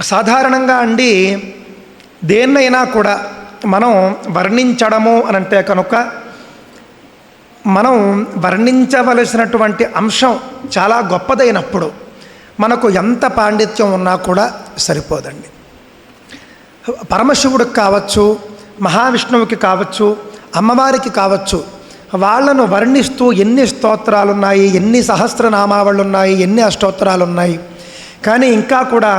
సాధారణంగా అండి దేన్నైనా కూడా మనం వర్ణించడము అనంటే కనుక మనం వర్ణించవలసినటువంటి అంశం చాలా గొప్పదైనప్పుడు మనకు ఎంత పాండిత్యం ఉన్నా కూడా సరిపోదండి. పరమశివుడికి కావచ్చు, మహావిష్ణువుకి కావచ్చు, అమ్మవారికి కావచ్చు, వాళ్ళను వర్ణిస్తూ ఎన్ని స్తోత్రాలున్నాయి, ఎన్ని సహస్రనామావళు ఉన్నాయి, ఎన్ని అష్టోత్తరాలు ఉన్నాయి, కానీ ఇంకా కూడా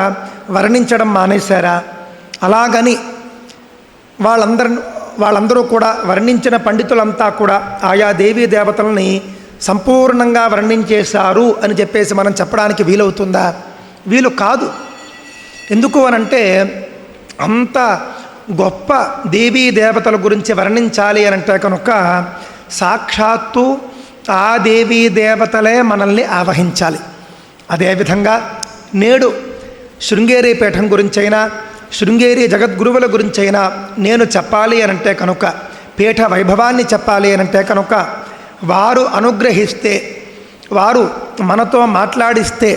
వర్ణించడం మానేశారా? అలాగని వాళ్ళందరూ కూడా వర్ణించిన పండితులంతా కూడా ఆయా దేవీ దేవతల్ని సంపూర్ణంగా వర్ణించేశారు అని చెప్పేసి మనం చెప్పడానికి వీలవుతుందా? వీలు కాదు. ఎందుకు అనంటే అంత గొప్ప దేవీ దేవతల గురించి వర్ణించాలి అనంటే కనుక సాక్షాత్తు ఆ దేవీ దేవతలే మనల్ని ఆవహించాలి. అదేవిధంగా నేడు శృంగేరి పీఠం గురించైనా, శృంగేరి జగద్గురువుల గురించైనా నేను చెప్పాలి అనంటే కనుక, పీఠ వైభవాన్ని చెప్పాలి అనంటే కనుక, వారు అనుగ్రహిస్తే, వారు మనతో మాట్లాడిస్తే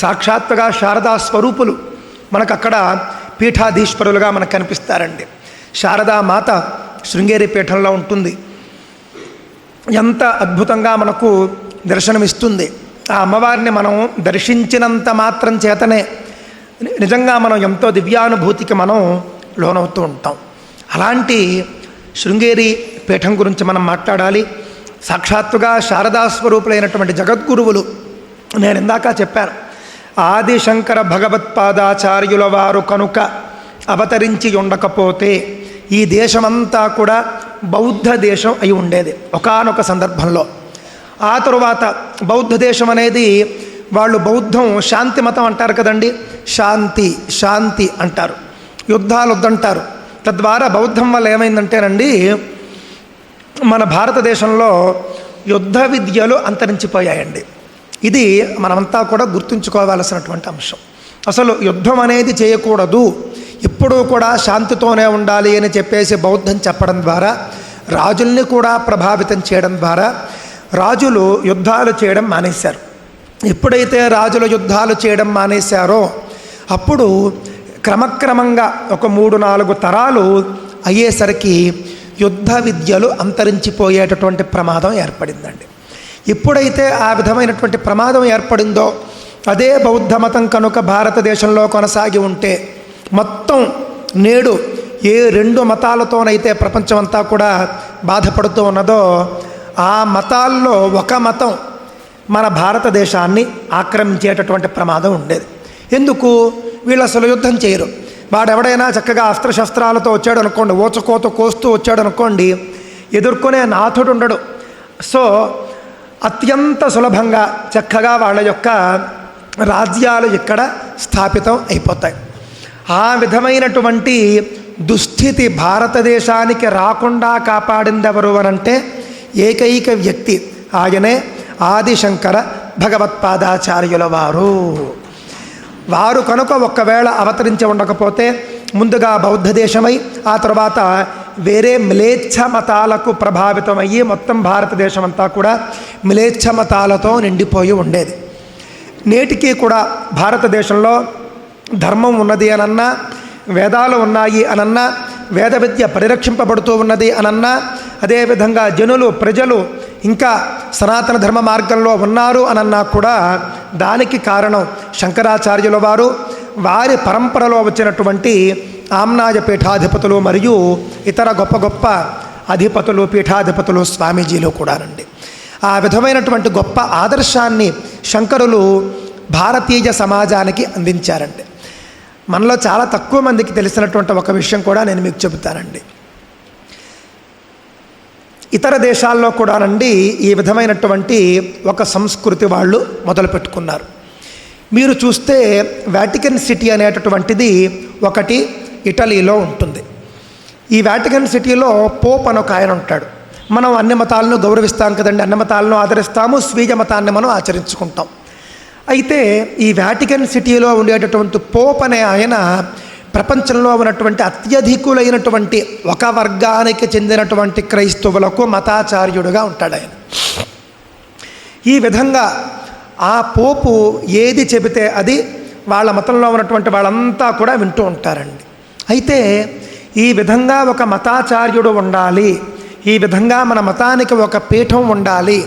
సాక్షాత్తుగా శారదా స్వరూపులు మనకు అక్కడ పీఠాధీశ్వరులుగా మనకు కనిపిస్తారండి. శారదామాత శృంగేరి పీఠంలో ఉంటుంది. ఎంత అద్భుతంగా మనకు దర్శనమిస్తుంది. ఆ అమ్మవారిని మనం దర్శించినంత మాత్రం చేతనే నిజంగా మనం ఎంతో దివ్యానుభూతికి మనం లోనవుతూ ఉంటాం. అలాంటి శృంగేరి పీఠం గురించి మనం మాట్లాడాలి. సాక్షాత్తుగా శారదా స్వరూపులైనటువంటి జగద్గురువులు నేను ఇందాక చెప్పాను, ఆదిశంకర భగవత్పాదాచార్యుల వారు కనుక అవతరించి ఉండకపోతే ఈ దేశమంతా కూడా బౌద్ధ దేశం అయి ఉండేది ఒకానొక సందర్భంలో. ఆ తరువాత బౌద్ధ దేశం అనేది వాళ్ళు బౌద్ధం శాంతి మతం అంటారు కదండి, శాంతి శాంతి అంటారు, యుద్ధాలు వద్దంటారు. తద్వారా బౌద్ధం వల్ల ఏమైందంటేనండి మన భారతదేశంలో యుద్ధ విద్యలు అంతరించిపోయాయండి. ఇది మనమంతా కూడా గుర్తుంచుకోవాల్సినటువంటి అంశం. అసలు యుద్ధం అనేది చేయకూడదు, ఎప్పుడూ కూడా శాంతితోనే ఉండాలి అని చెప్పేసి బౌద్ధం చెప్పడం ద్వారా, రాజుల్ని కూడా ప్రభావితం చేయడం ద్వారా రాజులు యుద్ధాలు చేయడం మానేశారు. ఎప్పుడైతే రాజుల యుద్ధాలు చేయడం మానేశారో అప్పుడు క్రమక్రమంగా ఒక 3-4 తరాలు అయ్యేసరికి యుద్ధ విద్యలు అంతరించిపోయేటటువంటి ప్రమాదం ఏర్పడిందండి. ఎప్పుడైతే ఆ విధమైనటువంటి ప్రమాదం ఏర్పడిందో, అదే బౌద్ధ మతం కనుక భారతదేశంలో కొనసాగి ఉంటే మొత్తం నేడు ఏ 2 మతాలతోనైతే ప్రపంచమంతా కూడా బాధపడుతూ ఉన్నదో ఆ మతాల్లో ఒక మతం మన భారతదేశాన్ని ఆక్రమించేటటువంటి ప్రమాదం ఉండేది. ఎందుకు? వీళ్ళు అసలు యుద్ధం చేయరు. వాడెవడైనా చక్కగా అస్త్రశస్త్రాలతో వచ్చాడు అనుకోండి, ఓచకోత కోస్తూ వచ్చాడు అనుకోండి, ఎదుర్కొనే నాథుడు ఉండడు. సో అత్యంత సులభంగా చక్కగా వాళ్ళ యొక్క రాజ్యాలు ఇక్కడ స్థాపితం అయిపోతాయి. ఆ విధమైనటువంటి దుస్థితి భారతదేశానికి రాకుండా కాపాడింది ఎవరు అనంటే ఏకైక వ్యక్తి, ఆయనే ఆదిశంకర భగవత్పాదాచార్యుల వారు. వారు కనుక ఒక్కవేళ అవతరించి ఉండకపోతే ముందుగా బౌద్ధ దేశమై ఆ తర్వాత వేరే మ్లేచ్ఛ మతాలకు ప్రభావితమయ్యి మొత్తం భారతదేశం అంతా కూడా మ్లేచ్ఛ మతాలతో నిండిపోయి ఉండేది. నేటికి కూడా భారతదేశంలో ధర్మం ఉన్నది అనన్నా, వేదాలు ఉన్నాయి అనన్నా, వేద విద్య పరిరక్షింపబడుతూ ఉన్నది అనన్నా, అదేవిధంగా ప్రజలు ఇంకా సనాతన ధర్మ మార్గంలో ఉన్నారు అనన్నా కూడా దానికి కారణం శంకరాచార్యుల వారు, వారి పరంపరలో వచ్చినటువంటి ఆమ్నాయ పీఠాధిపతులు మరియు ఇతర గొప్ప గొప్ప అధిపతులు, పీఠాధిపతులు, స్వామీజీలు కూడానండి. ఆ విధమైనటువంటి గొప్ప ఆదర్శాన్ని శంకరులు భారతీయ సమాజానికి అందించారండి. మనలో చాలా తక్కువ మందికి తెలిసినటువంటి ఒక విషయం కూడా నేను మీకు చెబుతానండి. ఇతర దేశాల్లో కూడానండి ఈ విధమైనటువంటి ఒక సంస్కృతి వాళ్ళు మొదలుపెట్టుకున్నారు. మీరు చూస్తే వాటికన్ సిటీ అనేటటువంటిది ఒకటి ఇటలీలో ఉంటుంది. ఈ వాటికన్ సిటీలో పోప్ అని ఒక ఆయన ఉంటాడు. మనం అన్ని మతాలను గౌరవిస్తాం కదండి, అన్ని మతాలను ఆదరిస్తాము, స్వీయ మతాన్ని మనం ఆచరించుకుంటాం. అయితే ఈ వాటికన్ సిటీలో ఉండేటటువంటి పోప్ అనే ఆయన ప్రపంచంలో ఉన్నటువంటి అత్యధికులైనటువంటి ఒక వర్గానికి చెందినటువంటి క్రైస్తవులకు మతాచార్యుడుగా ఉంటాడు ఆయన. ఈ విధంగా ఆ పోపు ఏది చెబితే అది వాళ్ళ మతంలో ఉన్నటువంటి వాళ్ళంతా కూడా వింటూ ఉంటారండి. అయితే ఈ విధంగా ఒక మతాచార్యుడు ఉండాలి, ఈ విధంగా మన మతానికి ఒక పీఠం ఉండాలి,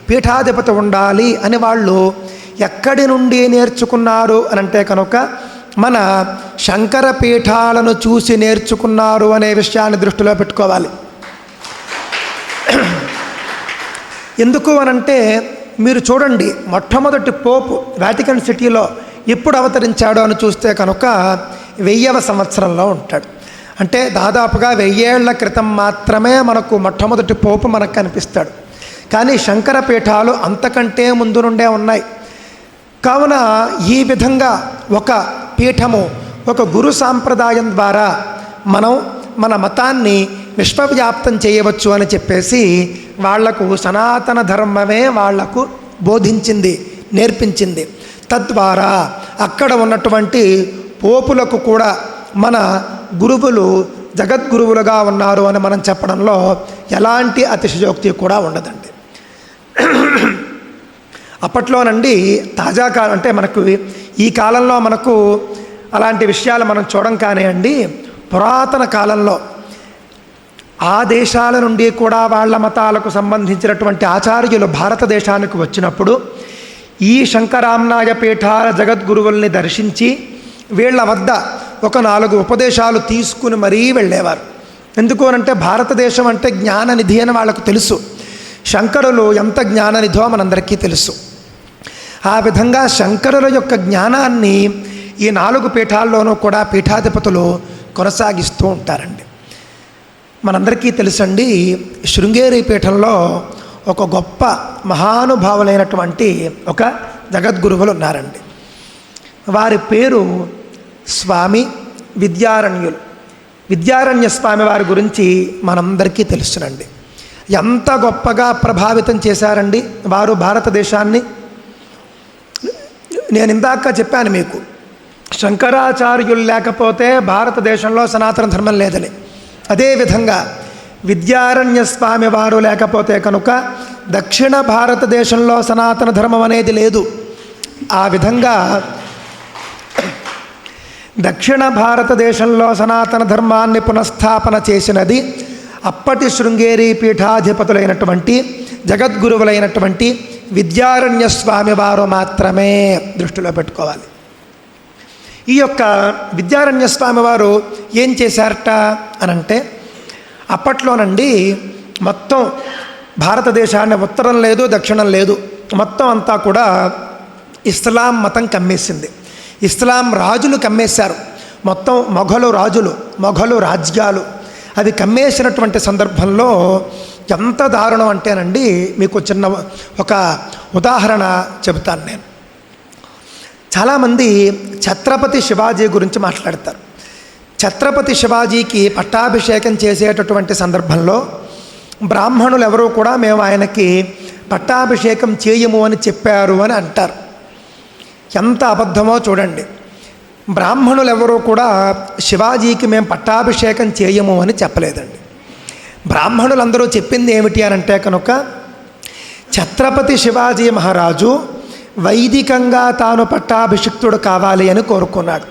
పీఠాధిపతి ఉండాలి అని వాళ్ళు ఎక్కడి నుండి నేర్చుకున్నారు అని అంటే కనుక మన శంకర పీఠాలను చూసి నేర్చుకున్నారు అనే విషయాన్ని దృష్టిలో పెట్టుకోవాలి. ఎందుకు అనంటే మీరు చూడండి, మొట్టమొదటి పోపు వాటికన్ సిటీలో ఎప్పుడు అవతరించాడు అని చూస్తే కనుక 1000వ సంవత్సరంలో ఉంటాడు. అంటే దాదాపుగా 1000 ఏళ్ల క్రితం మాత్రమే మనకు మొట్టమొదటి పోపు మనకు కనిపిస్తాడు. కానీ శంకర పీఠాలు అంతకంటే ముందు నుండే ఉన్నాయి. కావున ఈ విధంగా ఒక పీఠము, ఒక గురు సాంప్రదాయం ద్వారా మనం మన మతాన్ని విశ్వవ్యాప్తం చేయవచ్చు అని చెప్పేసి వాళ్లకు సనాతన ధర్మమే వాళ్లకు బోధించింది, నేర్పించింది. తద్వారా అక్కడ ఉన్నటువంటి పోపులకు కూడా మన గురువులు జగద్గురువులుగా ఉన్నారు అని మనం చెప్పడంలో ఎలాంటి అతిశయోక్తి కూడా ఉండదండి. అప్పట్లోనండి తాజా కాలం అంటే మనకు ఈ కాలంలో మనకు అలాంటి విషయాలు మనం చూడం కానివ్వండి, పురాతన కాలంలో ఆ దేశాల నుండి కూడా వాళ్ళ మతాలకు సంబంధించినటువంటి ఆచార్యులు భారతదేశానికి వచ్చినప్పుడు ఈ శంకరామ్నాయ పీఠాల జగద్గురువుల్ని దర్శించి వీళ్ళ వద్ద ఒక 4 ఉపదేశాలు తీసుకుని మరీ వెళ్ళేవారు. ఎందుకు అనంటే భారతదేశం అంటే జ్ఞాననిధి అని వాళ్ళకు తెలుసు. శంకరులు ఎంత జ్ఞాననిధో మనందరికీ తెలుసు. ఆ విధంగా శంకరుల యొక్క జ్ఞానాన్ని ఈ 4 పీఠాల్లోనూ కూడా పీఠాధిపతులు కొనసాగిస్తూ ఉంటారండి. మనందరికీ తెలుసండి, శృంగేరి పీఠంలో ఒక గొప్ప మహానుభావులైనటువంటి ఒక జగద్గురువులు ఉన్నారండి. వారి పేరు స్వామి విద్యారణ్యులు. విద్యారణ్య స్వామి వారి గురించి మనందరికీ తెలుసునండి. ఎంత గొప్పగా ప్రభావితం చేశారండి వారు భారతదేశాన్ని. నేను ఇందాక చెప్పాను మీకు, శంకరాచార్యులు లేకపోతే భారతదేశంలో సనాతన ధర్మం లేదని. అదేవిధంగా విద్యారణ్య స్వామి వారు లేకపోతే కనుక దక్షిణ భారతదేశంలో సనాతన ధర్మం అనేది లేదు. ఆ విధంగా దక్షిణ భారతదేశంలో సనాతన ధర్మాన్ని పునఃస్థాపన చేసినది అప్పటి శృంగేరి పీఠాధిపతులైనటువంటి జగద్గురువులైనటువంటి విద్యారణ్య స్వామి వారు మాత్రమే. దృష్టిలో పెట్టుకోవాలి. ఈ యొక్క విద్యారణ్య స్వామి వారు ఏం చేశారట అనంటే, అప్పట్లోనండి మొత్తం భారతదేశాన్ని ఉత్తరం లేదు దక్షిణం లేదు, మొత్తం అంతా కూడా ఇస్లాం మతం కమ్మేసింది. ఇస్లాం రాజులు కమ్మేశారు. మొత్తం మొఘలు రాజ్యాలు అవి కమ్మేసినటువంటి సందర్భంలో ఎంత దారుణం అంటేనండి, మీకు చిన్న ఒక ఉదాహరణ చెబుతాను నేను. చాలామంది ఛత్రపతి శివాజీ గురించి మాట్లాడతారు. ఛత్రపతి శివాజీకి పట్టాభిషేకం చేసేటటువంటి సందర్భంలో బ్రాహ్మణులు ఎవరూ కూడా మేము ఆయనకి పట్టాభిషేకం చేయము అని చెప్పారు అని అంటారు. ఎంత అబద్ధమో చూడండి. బ్రాహ్మణులు ఎవరూ కూడా శివాజీకి మేము పట్టాభిషేకం చేయము అని చెప్పలేదండి. బ్రాహ్మణులందరూ చెప్పింది ఏమిటి అని అంటే కనుక, ఛత్రపతి శివాజీ మహారాజు వైదికంగా తాను పట్టాభిషిక్తుడు కావాలి అని కోరుకున్నాడు.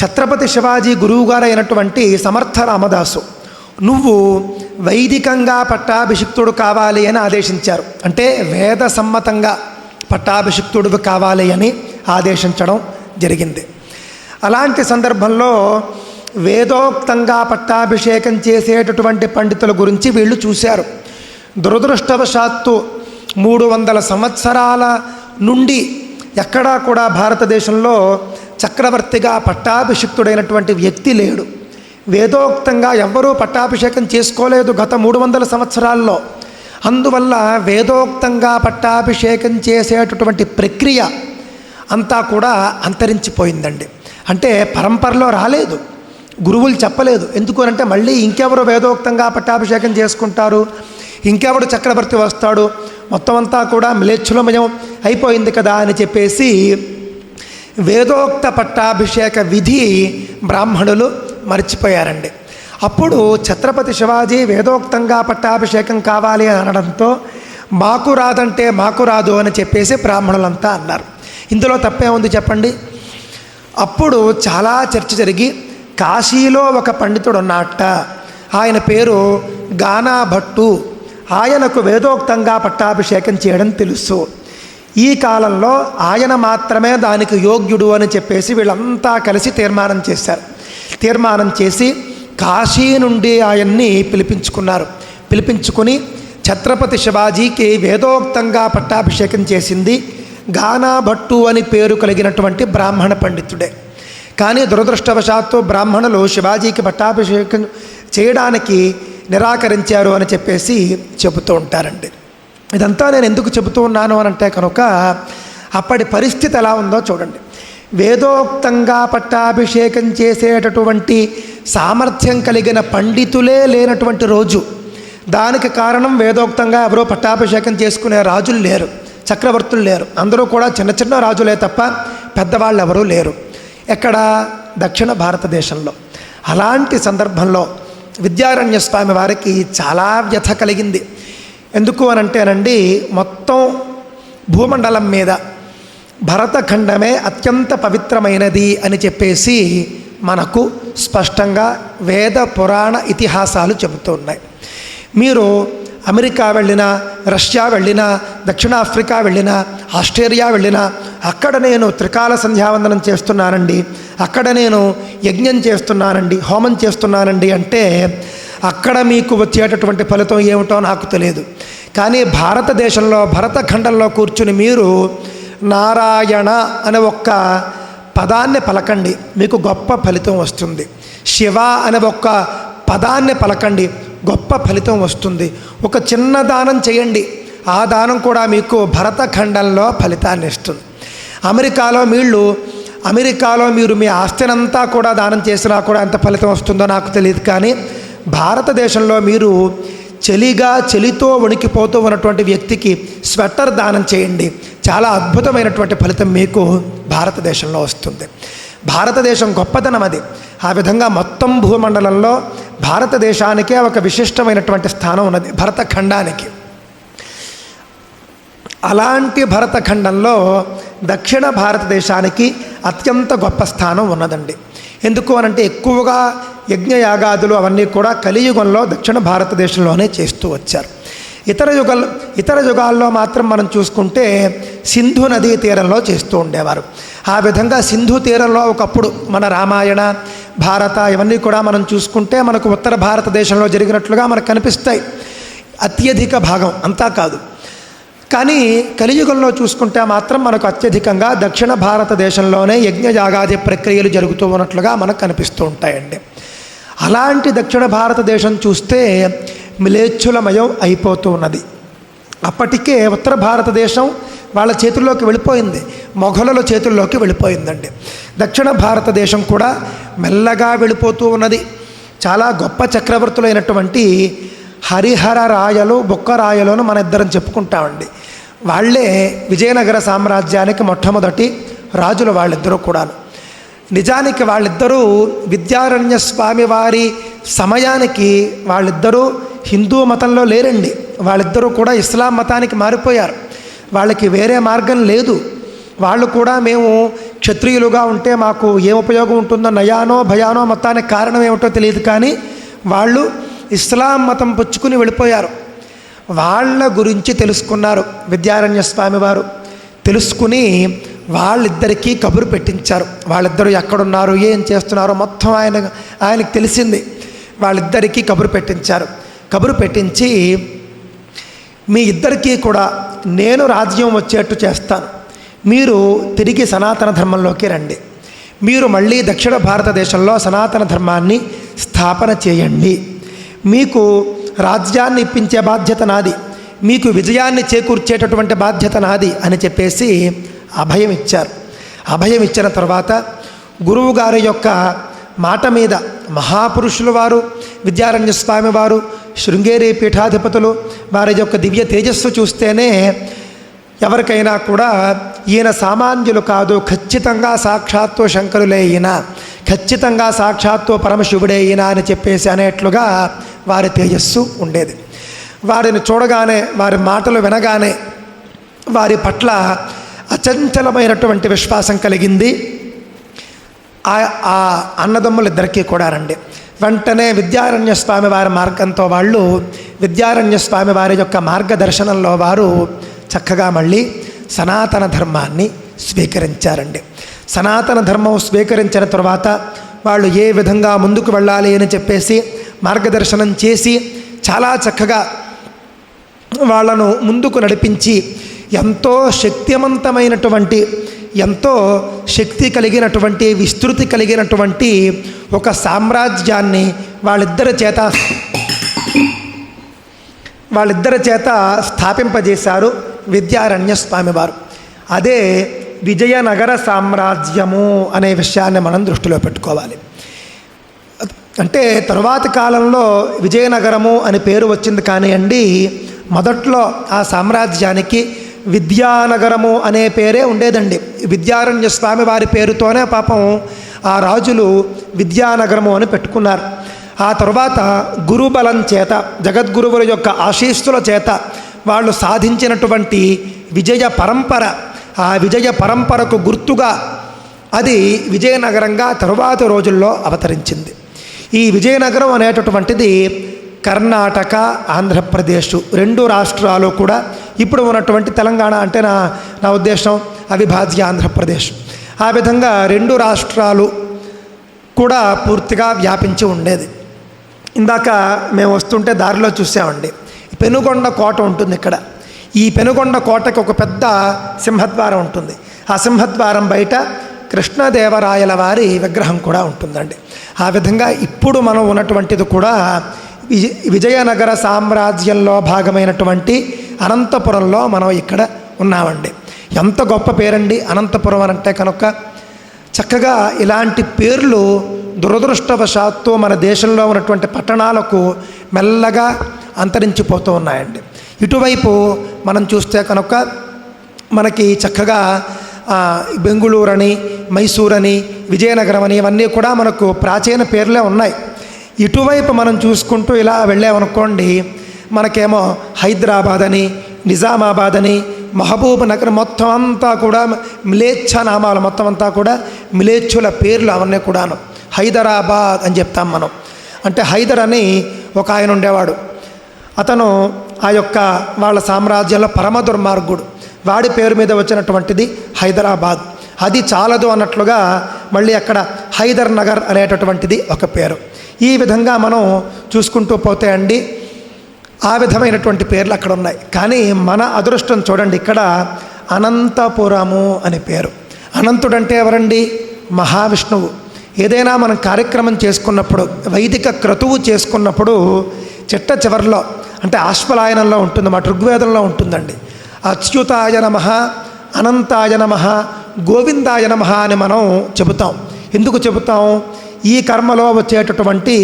ఛత్రపతి శివాజీ గురువుగారు అయినటువంటి సమర్థ రామదాసు నువ్వు వైదికంగా పట్టాభిషిక్తుడు కావాలి అని ఆదేశించారు. అంటే వేద సమ్మతంగా పట్టాభిషిక్తుడు కావాలి అని ఆదేశించడం జరిగింది. అలాంటి సందర్భంలో వేదోక్తంగా పట్టాభిషేకం చేసేటటువంటి పండితుల గురించి వీళ్ళు చూశారు. దురదృష్టవశాత్తు 300 సంవత్సరాల నుండి ఎక్కడా కూడా భారతదేశంలో చక్రవర్తిగా పట్టాభిషిక్తుడైనటువంటి వ్యక్తి లేడు. వేదోక్తంగా ఎవ్వరూ పట్టాభిషేకం చేసుకోలేదు గత 300 సంవత్సరాల్లో. అందువల్ల వేదోక్తంగా పట్టాభిషేకం చేసేటటువంటి ప్రక్రియ అంతా కూడా అంతరించిపోయిందండి. అంటే పరంపరలో రాలేదు, గురువులు చెప్పలేదు. ఎందుకు అంటే మళ్ళీ ఇంకెవరు వేదోక్తంగా పట్టాభిషేకం చేసుకుంటారు, ఇంకెవడు చక్రవర్తి వస్తాడు, మొత్తం అంతా కూడా మ్లేచ్ఛులమయం అయిపోయింది కదా అని చెప్పేసి వేదోక్త పట్టాభిషేక విధి బ్రాహ్మణులు మర్చిపోయారండి. అప్పుడు ఛత్రపతి శివాజీ వేదోక్తంగా పట్టాభిషేకం కావాలి అని అనడంతో మాకు రాదంటే మాకు రాదు అని చెప్పేసి బ్రాహ్మణులంతా అన్నారు. ఇందులో తప్పే ఉంది చెప్పండి? అప్పుడు చాలా చర్చ జరిగి కాశీలో ఒక పండితుడు ఉన్నట్ట, ఆయన పేరు గానా భట్టు. ఆయనకు వేదోక్తంగా పట్టాభిషేకం చేయడం తెలుసు. ఈ కాలంలో ఆయన మాత్రమే దానికి యోగ్యుడు అని చెప్పేసి వీళ్ళంతా కలిసి తీర్మానం చేశారు. తీర్మానం చేసి కాశీ నుండి ఆయన్ని పిలిపించుకుని ఛత్రపతి శివాజీకి వేదోక్తంగా పట్టాభిషేకం చేసింది గానా భట్టు అని పేరు కలిగినటువంటి బ్రాహ్మణ పండితుడే. కానీ దురదృష్టవశాత్తు బ్రాహ్మణులు శివాజీకి పట్టాభిషేకం చేయడానికి నిరాకరించారు అని చెప్పేసి చెబుతూ ఉంటారండి. ఇదంతా నేను ఎందుకు చెబుతూ ఉన్నాను అని అంటే కనుక అప్పటి పరిస్థితి ఎలా ఉందో చూడండి. వేదోక్తంగా పట్టాభిషేకం చేసేటటువంటి సామర్థ్యం కలిగిన పండితులే లేనటువంటి రోజు. దానికి కారణం వేదోక్తంగా ఎవరో పట్టాభిషేకం చేసుకునే రాజులు లేరు, చక్రవర్తులు లేరు. అందరూ కూడా చిన్న చిన్న రాజులే తప్ప పెద్దవాళ్ళు ఎవరూ లేరు. ఎక్కడ? దక్షిణ భారతదేశంలో. అలాంటి సందర్భంలో విద్యారణ్య స్వామి వారికి చాలా వ్యథ కలిగింది. ఎందుకు అనంటేనండి, మొత్తం భూమండలం మీద భరతఖండమే అత్యంత పవిత్రమైనది అని చెప్పేసి మనకు స్పష్టంగా వేద పురాణ ఇతిహాసాలు చెబుతూ ఉన్నాయి. మీరు అమెరికా వెళ్ళినా, రష్యా వెళ్ళినా, దక్షిణాఫ్రికా వెళ్ళినా, ఆస్ట్రేలియా వెళ్ళినా, అక్కడ నేను త్రికాల సంధ్యావందనం చేస్తున్నానండి, అక్కడ నేను యజ్ఞం చేస్తున్నానండి, హోమం చేస్తున్నానండి అంటే అక్కడ మీకు వచ్చేటటువంటి ఫలితం ఏమిటో నాకు తెలియదు. కానీ భారతదేశంలో భరతఖండంలో కూర్చుని మీరు నారాయణ అనే ఒక్క పదాన్ని పలకండి, మీకు గొప్ప ఫలితం వస్తుంది. శివ అనే ఒక్క పదాన్ని పలకండి, గొప్ప ఫలితం వస్తుంది. ఒక చిన్న దానం చేయండి, ఆ దానం కూడా మీకు భరతఖండంలో ఫలితాన్ని ఇస్తుంది. అమెరికాలో మీరు మీ ఆస్తినంతా కూడా దానం చేసినా కూడా ఎంత ఫలితం వస్తుందో నాకు తెలియదు. కానీ భారతదేశంలో మీరు చలితో వణికిపోతూ ఉన్నటువంటి వ్యక్తికి స్వెటర్ దానం చేయండి, చాలా అద్భుతమైనటువంటి ఫలితం మీకు భారతదేశంలో వస్తుంది. భారతదేశం గొప్పతనం అది. ఆ విధంగా మొత్తం భూమండలంలో భారతదేశానికే ఒక విశిష్టమైనటువంటి స్థానం ఉన్నది, భరతఖండానికి. అలాంటి భరతఖండంలో దక్షిణ భారతదేశానికి అత్యంత గొప్ప స్థానం ఉన్నదండి. ఎందుకు అనంటే ఎక్కువగా యజ్ఞయాగాదులు అవన్నీ కూడా కలియుగంలో దక్షిణ భారతదేశంలోనే చేస్తూ వచ్చారు. ఇతర యుగాల్లో మాత్రం మనం చూసుకుంటే సింధు నదీ తీరంలో చేస్తూ ఉండేవారు. ఆ విధంగా సింధు తీరంలో ఒకప్పుడు మన రామాయణ, భారత ఇవన్నీ కూడా మనం చూసుకుంటే మనకు ఉత్తర భారతదేశంలో జరిగినట్లుగా మనకు కనిపిస్తాయి, అత్యధిక భాగం, అంతా కాదు. కానీ కలియుగంలో చూసుకుంటే మాత్రం మనకు అత్యధికంగా దక్షిణ భారతదేశంలోనే యజ్ఞయాగాది ప్రక్రియలు జరుగుతూ ఉన్నట్లుగా మనకు కనిపిస్తూ ఉంటాయండి. అలాంటి దక్షిణ భారతదేశం చూస్తే మిలేచ్ఛులమయం అయిపోతూ ఉన్నది. అప్పటికే ఉత్తర భారతదేశం వాళ్ళ చేతుల్లోకి వెళ్ళిపోయింది, మొఘలుల చేతుల్లోకి వెళ్ళిపోయిందండి. దక్షిణ భారతదేశం కూడా మెల్లగా వెళ్ళిపోతూ ఉన్నది. చాలా గొప్ప చక్రవర్తులైనటువంటి హరిహర రాయలు, బొక్కరాయలను మన ఇద్దరం చెప్పుకుంటామండి. వాళ్ళే విజయనగర సామ్రాజ్యానికి మొట్టమొదటి రాజులు వాళ్ళిద్దరూ కూడాను. నిజానికి వాళ్ళిద్దరూ విద్యారణ్య స్వామి వారి సమయానికి వాళ్ళిద్దరూ హిందూ మతంలో లేరండి. వాళ్ళిద్దరూ కూడా ఇస్లాం మతానికి మారిపోయారు. వాళ్ళకి వేరే మార్గం లేదు. వాళ్ళు కూడా మేము క్షత్రియులుగా ఉంటే మాకు ఏం ఉపయోగం ఉంటుందో నయానో భయానో మతానికి కారణం ఏమిటో తెలియదు. కానీ వాళ్ళు ఇస్లాం మతం పుచ్చుకుని వెళ్ళిపోయారు. వాళ్ళ గురించి తెలుసుకున్నారు విద్యారణ్య స్వామి వారు. తెలుసుకుని వాళ్ళిద్దరికీ కబురు పెట్టించారు. వాళ్ళిద్దరూ ఎక్కడున్నారు, ఏం చేస్తున్నారో మొత్తం ఆయనకు తెలిసింది. వాళ్ళిద్దరికీ కబురు పెట్టించారు. కబురు పెట్టించి, మీ ఇద్దరికీ కూడా నేను రాజ్యం వచ్చేట్టు చేస్తాను, మీరు తిరిగి సనాతన ధర్మంలోకి రండి, మీరు మళ్ళీ దక్షిణ భారతదేశంలో సనాతన ధర్మాన్ని స్థాపన చేయండి, మీకు రాజ్యాన్ని ఇప్పించే బాధ్యత నాది, మీకు విజయాన్ని చేకూర్చేటటువంటి బాధ్యత నాది అని చెప్పేసి అభయం ఇచ్చారు. అభయం ఇచ్చిన తర్వాత గురువు గారి యొక్క మాట మీద మహాపురుషులు వారు, విద్యారణ్య స్వామి వారు, శృంగేరి పీఠాధిపతులు వారి యొక్క దివ్య తేజస్సు చూస్తేనే ఎవరికైనా కూడా ఈయన సామాన్యులు కాదు, ఖచ్చితంగా సాక్షాత్తు శంకరులే ఈయన, ఖచ్చితంగా సాక్షాత్తు పరమశివుడే ఈయన అని చెప్పేసి అనేట్లుగా వారి తేజస్సు ఉండేది. వారిని చూడగానే, వారి మాటలు వినగానే వారి పట్ల అచంచలమైనటువంటి విశ్వాసం కలిగింది. ఆ అన్నదమ్ములిద్దరికీ కూడా రండి. వెంటనే విద్యారణ్య స్వామి వారి మార్గంతో వాళ్ళు విద్యారణ్య స్వామి వారి యొక్క మార్గదర్శనంలో వారు చక్కగా మళ్ళీ సనాతన ధర్మాన్ని స్వీకరించారండి. సనాతన ధర్మం స్వీకరించిన తర్వాత వాళ్ళు ఏ విధంగా ముందుకు వెళ్ళాలి అని చెప్పేసి మార్గదర్శనం చేసి చాలా చక్కగా వాళ్ళను ముందుకు నడిపించి ఎంతో శక్తివంతమైనటువంటి, ఎంతో శక్తి కలిగినటువంటి, విస్తృతి కలిగినటువంటి ఒక సామ్రాజ్యాన్ని వాళ్ళిద్దరి చేత స్థాపింపజేశారు విద్యారణ్య స్వామివారు. అదే విజయనగర సామ్రాజ్యము అనే విషయాన్ని మనం దృష్టిలో పెట్టుకోవాలి. అంటే తరువాతి కాలంలో విజయనగరము అని పేరు వచ్చింది కానివ్వండి, మొదట్లో ఆ సామ్రాజ్యానికి విద్యానగరము అనే పేరే ఉండేదండి. విద్యారణ్య స్వామి వారి పేరుతోనే పాపం ఆ రాజులు విద్యానగరము అని పెట్టుకున్నారు. ఆ తరువాత గురుబలం చేత, జగద్గురువుల యొక్క ఆశీస్సుల చేత వాళ్ళు సాధించినటువంటి విజయ పరంపర, ఆ విజయ పరంపరకు గుర్తుగా అది విజయనగరంగా తరువాతి రోజుల్లో అవతరించింది. ఈ విజయనగరం అనేటటువంటిది కర్ణాటక, ఆంధ్రప్రదేశ్ రెండు రాష్ట్రాలు కూడా ఇప్పుడు ఉన్నటువంటి తెలంగాణ అంటే నా ఉద్దేశం అవిభాజ్య ఆంధ్రప్రదేశ్, ఆ విధంగా రెండు రాష్ట్రాలు కూడా పూర్తిగా వ్యాపించి ఉండేది. ఇందాక మేము వస్తుంటే దారిలో చూసామండి, పెనుగొండ కోట ఉంటుంది ఇక్కడ. ఈ పెనుగొండ కోటకి ఒక పెద్ద సింహద్వారం ఉంటుంది. ఆ సింహద్వారం బయట కృష్ణదేవరాయల వారి విగ్రహం కూడా ఉంటుందండి. ఆ విధంగా ఇప్పుడు మనం ఉన్నటువంటిది కూడా విజయనగర సామ్రాజ్యంలో భాగమైనటువంటి అనంతపురంలో మనం ఇక్కడ ఉన్నామండి. ఎంత గొప్ప పేరండి అనంతపురం అంటే కనుక. చక్కగా ఇలాంటి పేర్లు దురదృష్టవశాత్తు మన దేశంలో ఉన్నటువంటి పట్టణాలకు మెల్లగా అంతరించిపోతూ ఉన్నాయండి. ఇటువైపు మనం చూస్తే కనుక మనకి చక్కగా బెంగుళూరు అని, మైసూర్ అని, విజయనగరం అని ఇవన్నీ కూడా మనకు ప్రాచీన పేర్లే ఉన్నాయి. ఇటువైపు మనం చూసుకుంటూ ఇలా వెళ్ళామనుకోండి, మనకేమో హైదరాబాద్ అని, నిజామాబాద్ అని, మహబూబ్ నగర్ మొత్తం అంతా కూడా మిలేచ్ఛ నామాలు, మొత్తం అంతా కూడా మిలేచ్ఛుల పేర్లు అవన్నీ కూడాను. హైదరాబాద్ అని చెప్తాం మనం. అంటే హైదర్ అని ఒక ఆయన ఉండేవాడు. అతను ఆ యొక్క వాళ్ళ సామ్రాజ్యంలో పరమ దుర్మార్గుడు. వాడి పేరు మీద వచ్చినటువంటిది హైదరాబాద్. అది చాలదు అన్నట్లుగా మళ్ళీ అక్కడ హైదర్ నగర్ అనేటటువంటిది ఒక పేరు. ఈ విధంగా మనం చూసుకుంటూ పోతే అండి ఆ విధమైనటువంటి పేర్లు అక్కడ ఉన్నాయి. కానీ మన అదృష్టం చూడండి, ఇక్కడ అనంతపురము అనే పేరు. అనంతుడంటే ఎవరండి? మహావిష్ణువు. ఏదైనా మనం కార్యక్రమం చేసుకున్నప్పుడు, వైదిక క్రతువు చేసుకున్నప్పుడు చిట్ట చివరిలో అంటే ఆశ్వలాయనంలో ఉంటుంది, మా ఋగ్వేదంలో ఉంటుందండి. అచ్యుతాయ నమః, అనంతాయ నమః, గోవిందాయ నమః అని మనం చెబుతాం. ఎందుకు చెబుతాం? ఈ కర్మలో వచ్చేటటువంటి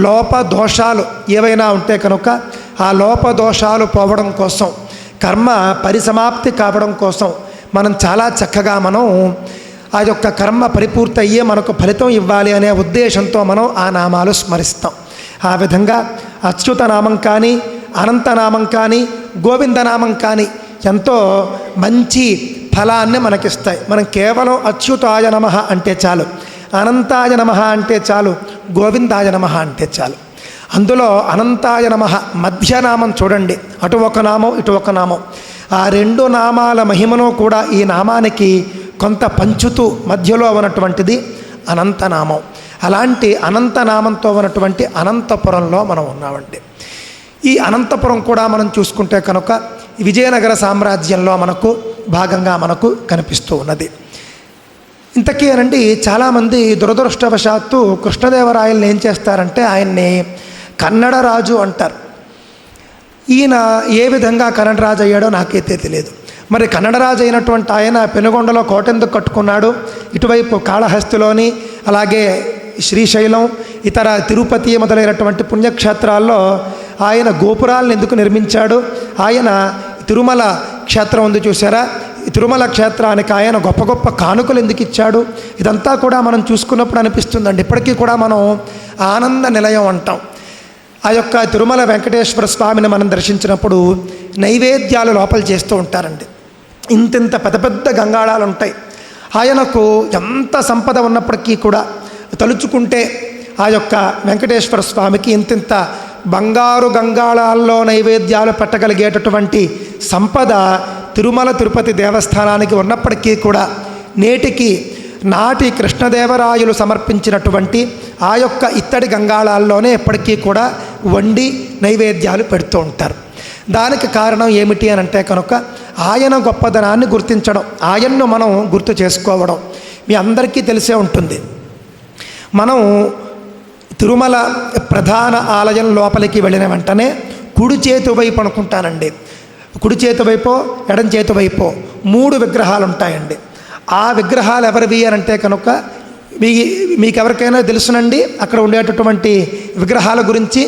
లోపదోషాలు ఏవైనా ఉంటే కనుక ఆ లోపదోషాలు పోవడం కోసం, కర్మ పరిసమాప్తి కావడం కోసం మనం చాలా చక్కగా మనం ఆ యొక్క కర్మ పరిపూర్తి అయ్యే మనకు ఫలితం ఇవ్వాలి అనే ఉద్దేశంతో మనం ఆ నామాలు స్మరిస్తాం. ఆ విధంగా అచ్యుత నామం కానీ, అనంతనామం కానీ, గోవిందనామం కానీ ఎంతో మంచి ఫలాన్ని మనకిస్తాయి. మనం కేవలం అచ్యుతాయ నమః అంటే చాలు, అనంతాయ నమః అంటే చాలు, గోవిందాయ నమః అంటే చాలు. అందులో అనంతాయ నమః మధ్యనామం చూడండి, అటు ఒక నామం ఇటు ఒక నామం. ఆ రెండు నామాల మహిమను కూడా ఈ నామానికి కొంత పంచుతూ మధ్యలో ఉన్నటువంటిది అనంతనామం. అలాంటి అనంతనామంతో ఉన్నటువంటి అనంతపురంలో మనం ఉన్నామండి. ఈ అనంతపురం కూడా మనం చూసుకుంటే కనుక విజయనగర సామ్రాజ్యంలో మనకు భాగంగా మనకు కనిపిస్తూ ఉన్నది. ఇంతకీ అనండి చాలామంది దురదృష్టవశాత్తు కృష్ణదేవరాయల్ని ఏం చేస్తారంటే ఆయన్ని కన్నడ రాజు అంటారు. ఈయన ఏ విధంగా కన్నడ రాజు అయ్యాడో నాకైతే తెలియదు. మరి కన్నడ రాజు అయినటువంటి ఆయన పెనుగొండలో కోట ఎందుకు కట్టుకున్నాడు? ఇటువైపు కాళహస్తిలోని, అలాగే శ్రీశైలం, ఇతర తిరుపతి మొదలైనటువంటి పుణ్యక్షేత్రాల్లో ఆయన గోపురాలను ఎందుకు నిర్మించాడు? ఆయన తిరుమల క్షేత్రం ఉంది చూసారా, తిరుమల క్షేత్రానికి ఆయన గొప్ప గొప్ప కానుకలు ఎందుకు ఇచ్చాడు? ఇదంతా కూడా మనం చూసుకున్నప్పుడు అనిపిస్తుందండి. ఇప్పటికీ కూడా మనం ఆనంద నిలయం అంటాం. ఆ యొక్క తిరుమల వెంకటేశ్వర స్వామిని మనం దర్శించినప్పుడు నైవేద్యాలు లోపల చేస్తూ ఉంటారండి. ఇంతింత పెద్ద పెద్ద గంగాళాలు ఉంటాయి. ఆయనకు ఎంత సంపద ఉన్నప్పటికీ కూడా తలుచుకుంటే ఆ యొక్క వెంకటేశ్వర స్వామికి ఇంతింత బంగారు గంగాళాల్లో నైవేద్యాలు పెట్టగలిగేటటువంటి సంపద తిరుమల తిరుపతి దేవస్థానానికి ఉన్నప్పటికీ కూడా నేటికి నాటి కృష్ణదేవరాయలు సమర్పించినటువంటి ఆ యొక్క ఇత్తడి గంగాళాల్లోనే ఎప్పటికీ కూడా వండి నైవేద్యాలు పెడుతూ ఉంటారు. దానికి కారణం ఏమిటి అని అంటే కనుక ఆయన గొప్పదనాన్ని గుర్తించడం, ఆయన్ను మనం గుర్తు చేసుకోవడం. మీ అందరికీ తెలిసే ఉంటుంది, మనం తిరుమల ప్రధాన ఆలయం లోపలికి వెళ్ళిన వెంటనే కుడి చేతి వైపు అనుకుంటానండి, కుడి చేతి వైపు ఎడం చేతి వైపు 3 విగ్రహాలు ఉంటాయండి. ఆ విగ్రహాలు ఎవరివి అని అంటే కనుక మీకు ఎవరికైనా తెలుసునండి అక్కడ ఉండేటటువంటి విగ్రహాల గురించి?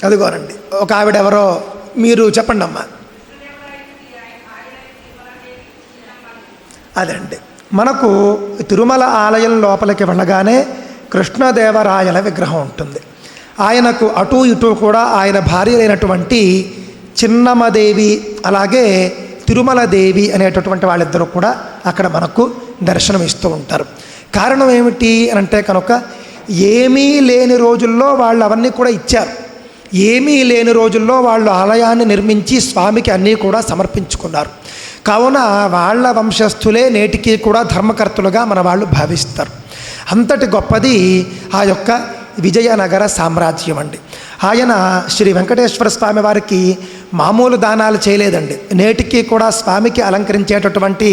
అదిగోనండి, ఒక ఆవిడ ఎవరో, మీరు చెప్పండి అమ్మా. అదండి, మనకు తిరుమల ఆలయం లోపలికి వెళ్ళగానే కృష్ణదేవరాయల విగ్రహం ఉంటుంది. ఆయనకు అటు ఇటు కూడా ఆయన భార్యలైనటువంటి చిన్నమ్మదేవి అలాగే తిరుమల దేవి అనేటటువంటి వాళ్ళిద్దరూ కూడా అక్కడ మనకు దర్శనం ఇస్తూ ఉంటారు. కారణం ఏమిటి అని అంటే కనుక ఏమీ లేని రోజుల్లో వాళ్ళు అవన్నీ కూడా ఇచ్చారు. ఏమీ లేని రోజుల్లో వాళ్ళు ఆలయాన్ని నిర్మించి స్వామికి అన్నీ కూడా సమర్పించుకున్నారు. కావున వాళ్ళ వంశస్థులే నేటికి కూడా ధర్మకర్తలుగా మన వాళ్ళు భావిస్తారు. అంతటి గొప్పది ఆ యొక్క విజయనగర సామ్రాజ్యం అండి. ఆయన శ్రీ వెంకటేశ్వర స్వామి వారికి మామూలు దానాలు చేయలేదండి. నేటికి కూడా స్వామికి అలంకరించేటటువంటి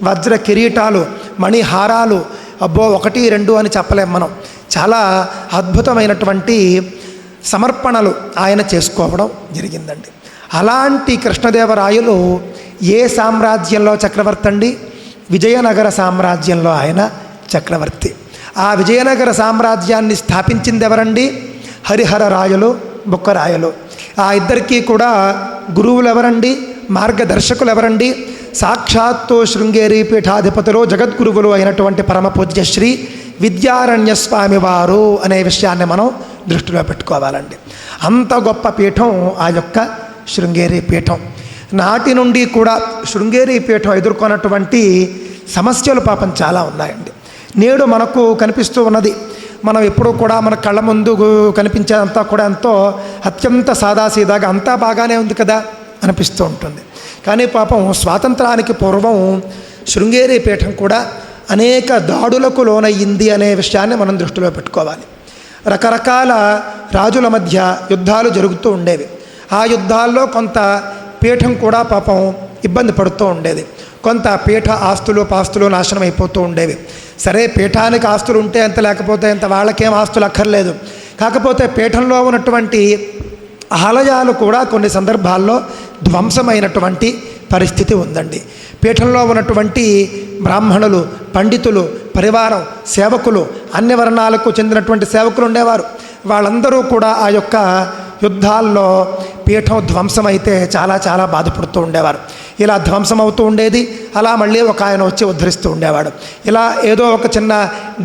వజ్ర కిరీటాలు, మణిహారాలు అబ్బో 1, 2 అని చెప్పలేం మనం. చాలా అద్భుతమైనటువంటి సమర్పణలు ఆయన చేసుకోవడం జరిగిందండి. అలాంటి కృష్ణదేవరాయలు ఏ సామ్రాజ్యంలో చక్రవర్తి అండి? విజయనగర సామ్రాజ్యంలో ఆయన చక్రవర్తి. ఆ విజయనగర సామ్రాజ్యాన్ని స్థాపించింది ఎవరండి? హరిహర రాయలు, బుక్కరాయలు. ఆ ఇద్దరికీ కూడా గురువులు ఎవరండి? మార్గదర్శకులు ఎవరండి? సాక్షాత్తు శృంగేరి పీఠాధిపతులు జగద్గురువులు అయినటువంటి పరమపూజ్య శ్రీ విద్యారణ్య స్వామి వారు అనే విషయాన్ని మనం దృష్టిలో పెట్టుకోవాలండి. అంత గొప్ప పీఠం ఆ యొక్క శృంగేరి పీఠం. నాటి నుండి కూడా శృంగేరి పీఠం ఎదుర్కొన్నటువంటి సమస్యలు పాపం చాలా ఉన్నాయండి. నేడు మనకు కనిపిస్తూ ఉన్నది, మనం ఎప్పుడూ కూడా మన కళ్ళ ముందు కనిపించేదంతా కూడా ఎంతో అత్యంత సాదాసీదాగా అంతా బాగానే ఉంది కదా అనిపిస్తూ ఉంటుంది. కానీ పాపం స్వాతంత్రానికి పూర్వం శృంగేరి పీఠం కూడా అనేక దాడులకు లోనయ్యింది అనే విషయాన్ని మనం దృష్టిలో పెట్టుకోవాలి. రకరకాల రాజుల మధ్య యుద్ధాలు జరుగుతూ ఉండేవి. ఆ యుద్ధాల్లో కొంత పీఠం కూడా పాపం ఇబ్బంది పడుతూ ఉండేది. కొంత పీఠ ఆస్తులు పాస్తులు నాశనం అయిపోతూ ఉండేవి. సరే, పీఠానికి ఆస్తులు ఉంటే ఎంత, లేకపోతే ఎంత, వాళ్ళకేం ఆస్తులు అక్కర్లేదు. కాకపోతే పీఠంలో ఉన్నటువంటి ఆలయాలు కూడా కొన్ని సందర్భాల్లో ధ్వంసమైనటువంటి పరిస్థితి ఉందండి. పీఠంలో ఉన్నటువంటి బ్రాహ్మణులు, పండితులు, పరివారం, సేవకులు, అన్ని వర్ణాలకు చెందినటువంటి సేవకులు ఉండేవారు. వాళ్ళందరూ కూడా ఆ యొక్క యుద్ధాల్లో పీఠం ధ్వంసమైతే చాలా చాలా బాధపడుతూ ఉండేవారు. ఇలా ధ్వంసం అవుతూ ఉండేది, అలా మళ్ళీ ఒక ఆయన వచ్చి ఉద్ధరిస్తూ ఉండేవాడు. ఇలా ఏదో ఒక చిన్న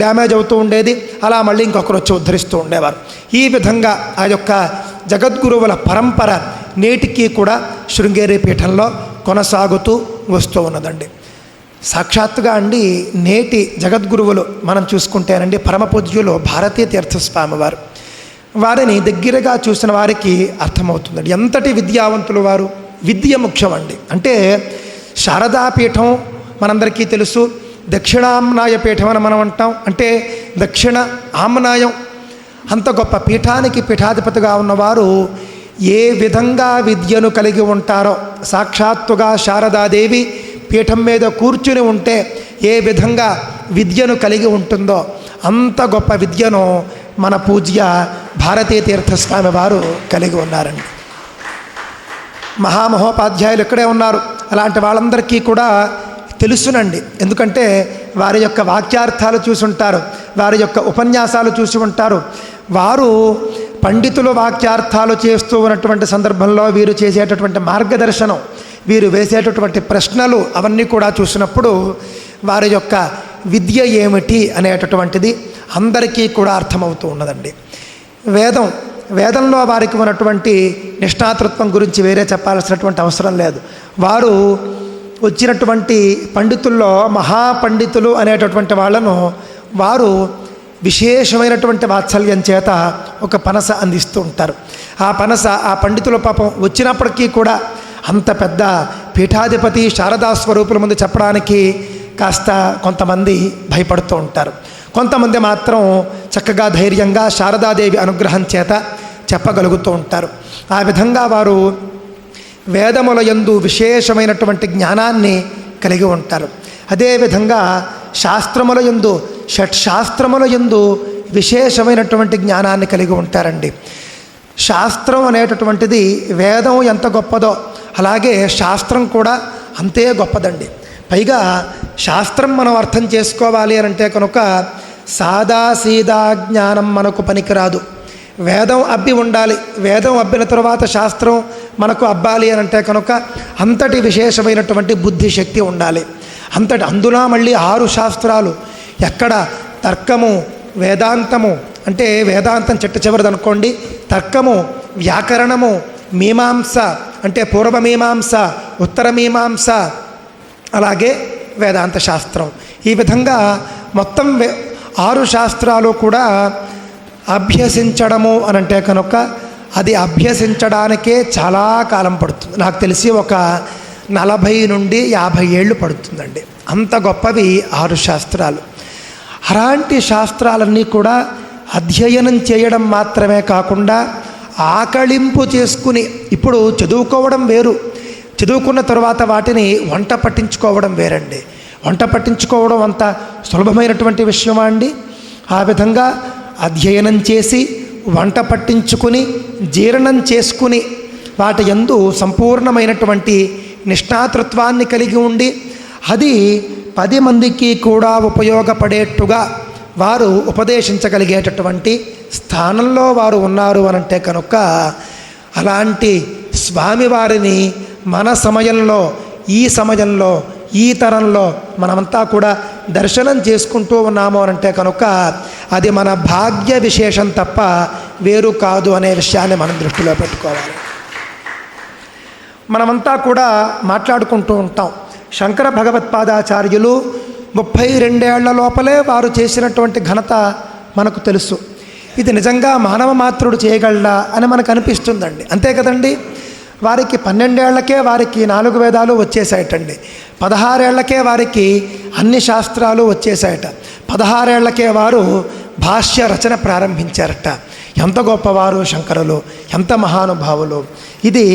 డ్యామేజ్ అవుతూ ఉండేది, అలా మళ్ళీ ఇంకొకరు వచ్చి ఉద్ధరిస్తూ ఉండేవారు. ఈ విధంగా ఆ యొక్క జగద్గురువుల పరంపర నేటికి కూడా శృంగేరి పీఠంలో కొనసాగుతూ వస్తూ ఉన్నదండి. సాక్షాత్తుగా అండి నేటి జగద్గురువులు మనం చూసుకుంటేనండి పరమపూజ్యులు భారతీ తీర్థస్వామి వారు. వారిని దగ్గరగా చూసిన వారికి అర్థమవుతుందండి ఎంతటి విద్యావంతులు వారు. విద్య ముఖ్యమండి. అంటే శారదాపీఠం మనందరికీ తెలుసు, దక్షిణామ్నాయ పీఠం అని మనం అంటాం. అంటే దక్షిణ ఆమ్నాయం. అంత గొప్ప పీఠానికి పీఠాధిపతిగా ఉన్నవారు ఏ విధంగా విద్యను కలిగి ఉంటారో, సాక్షాత్తుగా శారదాదేవి పీఠం మీద కూర్చుని ఉంటే ఏ విధంగా విద్యను కలిగి ఉంటుందో అంత గొప్ప విద్యను మన పూజ్య భారతీ తీర్థస్వామి వారు కలిగి ఉన్నారండి. మహామహోపాధ్యాయులు ఇక్కడే ఉన్నారు. అలాంటి వాళ్ళందరికీ కూడా తెలుసునండి. ఎందుకంటే వారి యొక్క వాక్యార్థాలు చూసుంటారు, వారి యొక్క ఉపన్యాసాలు చూసి ఉంటారు. వారు పండితులు వాక్యార్థాలు చేస్తూ ఉన్నటువంటి సందర్భంలో వీరు చేసేటటువంటి మార్గదర్శనం, వీరు వేసేటటువంటి ప్రశ్నలు అవన్నీ కూడా చూసినప్పుడు వారి యొక్క విద్య ఏమిటి అనేటటువంటిది అందరికీ కూడా అర్థమవుతూ ఉన్నదండి. వేదంలో వారికి ఉన్నటువంటి నిష్ణాతృత్వం గురించి వేరే చెప్పాల్సినటువంటి అవసరం లేదు. వారు వచ్చినటువంటి పండితుల్లో మహాపండితులు అనేటటువంటి వాళ్ళను వారు విశేషమైనటువంటి వాత్సల్యం చేత ఒక పనస అందిస్తూ ఉంటారు. ఆ పనస ఆ పండితుల పాపం వచ్చినప్పటికీ కూడా అంత పెద్ద పీఠాధిపతి శారదా స్వరూపుల ముందు చెప్పడానికి కాస్త కొంతమంది భయపడుతూ ఉంటారు. కొంతమంది మాత్రం చక్కగా ధైర్యంగా శారదాదేవి అనుగ్రహం చేత చెప్పగలుగుతూ ఉంటారు. ఆ విధంగా వారు వేదముల యందు విశేషమైనటువంటి జ్ఞానాన్ని కలిగి ఉంటారు. అదేవిధంగా శాస్త్రముల యందు షట్శాస్త్రముల యందు విశేషమైనటువంటి జ్ఞానాన్ని కలిగి ఉంటారండి. శాస్త్రం అనేటటువంటిది వేదం ఎంత గొప్పదో అలాగే శాస్త్రం కూడా అంతే గొప్పదండి. పైగా శాస్త్రం మనం అర్థం చేసుకోవాలి అని అంటే కనుక సాదాసీదా జ్ఞానం మనకు పనికిరాదు. వేదం అబ్బి ఉండాలి. వేదం అబ్బిన తర్వాత శాస్త్రం మనకు అబ్బాలి అని అంటే కనుక అంతటి విశేషమైనటువంటి బుద్ధిశక్తి ఉండాలి. అందున మళ్ళీ 6 శాస్త్రాలు, ఎక్కడ తర్కము, వేదాంతము అంటే వేదాంతం చిట్ట చివరిది అనుకోండి, తర్కము, వ్యాకరణము, మీమాంస అంటే పూర్వమీమాంస, ఉత్తరమీమాంస, అలాగే వేదాంత శాస్త్రం. ఈ విధంగా మొత్తం 6 శాస్త్రాలు కూడా అభ్యసించడము అని అంటే కనుక అది అభ్యసించడానికే చాలా కాలం పడుతుంది. నాకు తెలిసి ఒక 40 నుండి 50 ఏళ్ళు పడుతుందండి. అంత గొప్పవి 6 శాస్త్రాలు. అలాంటి శాస్త్రాలన్నీ కూడా అధ్యయనం చేయడం మాత్రమే కాకుండా ఆకళింపు చేసుకుని, ఇప్పుడు చదువుకోవడం వేరు, చదువుకున్న తర్వాత వాటిని వంట పట్టించుకోవడం వేరండి. వంట పట్టించుకోవడం అంత సులభమైనటువంటి విషయమా అండి? ఆ విధంగా అధ్యయనం చేసి వంట పట్టించుకుని జీర్ణం చేసుకుని వాటి యందు సంపూర్ణమైనటువంటి నిష్ణాతృత్వాన్ని కలిగి ఉండి అది 10 మందికి కూడా ఉపయోగపడేట్టుగా వారు ఉపదేశించగలిగేటటువంటి స్థానంలో వారు ఉన్నారు అనంటే కనుక అలాంటి స్వామివారిని మన సమయంలో, ఈ సమయంలో, ఈ తరంలో మనమంతా కూడా దర్శనం చేసుకుంటూ ఉన్నాము అనంటే కనుక అది మన భాగ్య విశేషం తప్ప వేరు కాదు అనే విషయాన్ని మనం దృష్టిలో పెట్టుకోవాలి. మనమంతా కూడా మాట్లాడుకుంటూ ఉంటాం. శంకర భగవత్పాదాచార్యులు 32 ఏళ్ల లోపలే వారు చేసినటువంటి ఘనత మనకు తెలుసు. ఇది నిజంగా మానవ మాత్రుడు చేయగలడా అని మనకు అనిపిస్తుందండి. అంతే కదండి. వారికి 12 ఏళ్లకే వారికి 4 వేదాలు వచ్చేసాయటండి. 16 ఏళ్లకే వారికి అన్ని శాస్త్రాలు వచ్చేసాయట. 16 ఏళ్లకే వారు భాష్య రచన ప్రారంభించారట. ఎంత గొప్పవారు శంకరులు, ఎంత మహానుభావులు. ఇది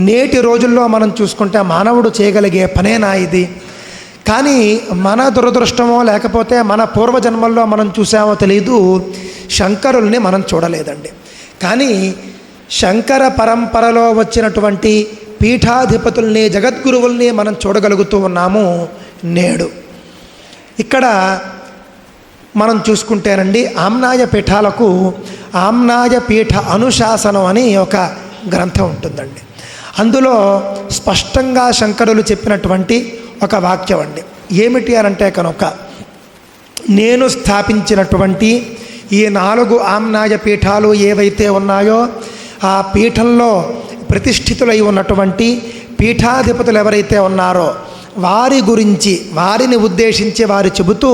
నేటి రోజుల్లో మనం చూసుకుంటే మానవుడు చేయగలిగే పనేనా ఇది? కానీ మన దురదృష్టమో లేకపోతే మన పూర్వజన్మల్లో మనం చూసామో తెలియదు, శంకరుల్ని మనం చూడలేదండి. కానీ శంకర పరంపరలో వచ్చినటువంటి పీఠాధిపతుల్ని, జగద్గురువుల్ని మనం చూడగలుగుతూ ఉన్నాము నేడు. ఇక్కడ మనం చూసుకుంటేనండి ఆమ్నాయ పీఠాలకు ఆమ్నాయ పీఠ అనుశాసనం అని ఒక గ్రంథం ఉంటుందండి. అందులో స్పష్టంగా శంకరులు చెప్పినటువంటి ఒక వాక్యం అండి. ఏమిటి అనంటే కనుక నేను స్థాపించినటువంటి ఈ 4 ఆమ్నాయ పీఠాలు ఏవైతే ఉన్నాయో ఆ పీఠంలో ప్రతిష్ఠితులై ఉన్నటువంటి పీఠాధిపతులు ఎవరైతే ఉన్నారో వారి గురించి, వారిని ఉద్దేశించి వారు చెబుతూ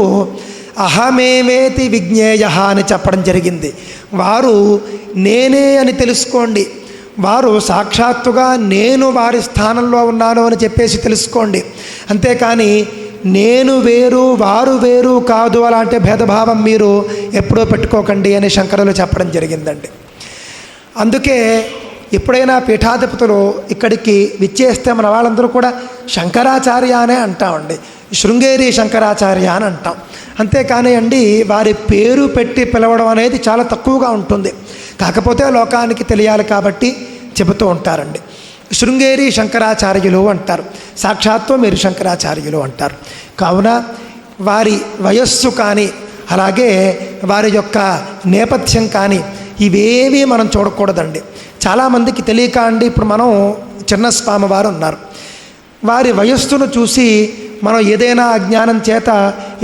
అహమేవేతి విజ్ఞేయ అని చెప్పడం జరిగింది. వారు నేనే అని తెలుసుకోండి, వారు సాక్షాత్తుగా నేను వారి స్థానంలో ఉన్నాను అని చెప్పేసి తెలుసుకోండి. అంతేకాని నేను వేరు వారు వేరు కాదు అలాంటి భేదభావం మీరు ఎప్పుడూ పెట్టుకోకండి అని శంకరులు చెప్పడం జరిగిందండి. అందుకే ఎప్పుడైనా పీఠాధిపతులు ఇక్కడికి విచ్చేస్తే మన వాళ్ళందరూ కూడా శంకరాచార్య అనే అంటామండి, శృంగేరి శంకరాచార్య అని అంటాం. అంతేకాని అండి వారి పేరు పెట్టి పిలవడం అనేది చాలా తక్కువగా ఉంటుంది. కాకపోతే లోకానికి తెలియాలి కాబట్టి చెబుతూ ఉంటారండి. శృంగేరి శంకరాచార్యులు అంటారు, సాక్షాత్తు మీరు శంకరాచార్యులు అంటారు. కావున వారి వయస్సు కానీ అలాగే వారి యొక్క నేపథ్యం కానీ ఇవేవి మనం చూడకూడదండి. చాలామందికి తెలియక అండి ఇప్పుడు మనం చిన్నస్వామి వారు ఉన్నారు, వారి వయస్సును చూసి మనం ఏదైనా అజ్ఞానం చేత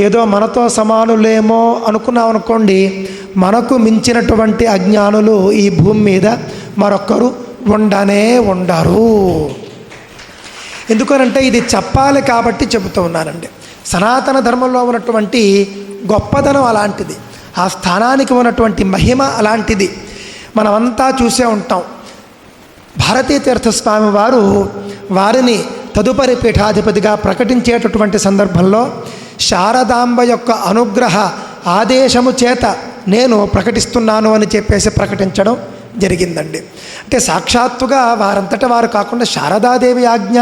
ఏదో మనతో సమానులేమో అనుకున్నాం అనుకోండి, మనకు మించినటువంటి అజ్ఞానులు ఈ భూమి మీద మరొక్కరు ఉండనే ఉండరు. ఎందుకనంటే ఇది చెప్పాలి కాబట్టి చెబుతూ ఉన్నానండి. సనాతన ధర్మంలో ఉన్నటువంటి గొప్పదనం అలాంటిది, ఆ స్థానానికి ఉన్నటువంటి మహిమ అలాంటిది. మనమంతా చూసే ఉంటాం. భారతీ తీర్థస్వామి వారు వారిని తదుపరి పీఠాధిపతిగా ప్రకటించేటటువంటి సందర్భంలో శారదాంబ యొక్క అనుగ్రహ ఆదేశము చేత నేను ప్రకటిస్తున్నాను అని చెప్పేసి ప్రకటించడం జరిగిందండి. అంటే సాక్షాత్తుగా వారంతటా వారు కాకుండా శారదాదేవి ఆజ్ఞ,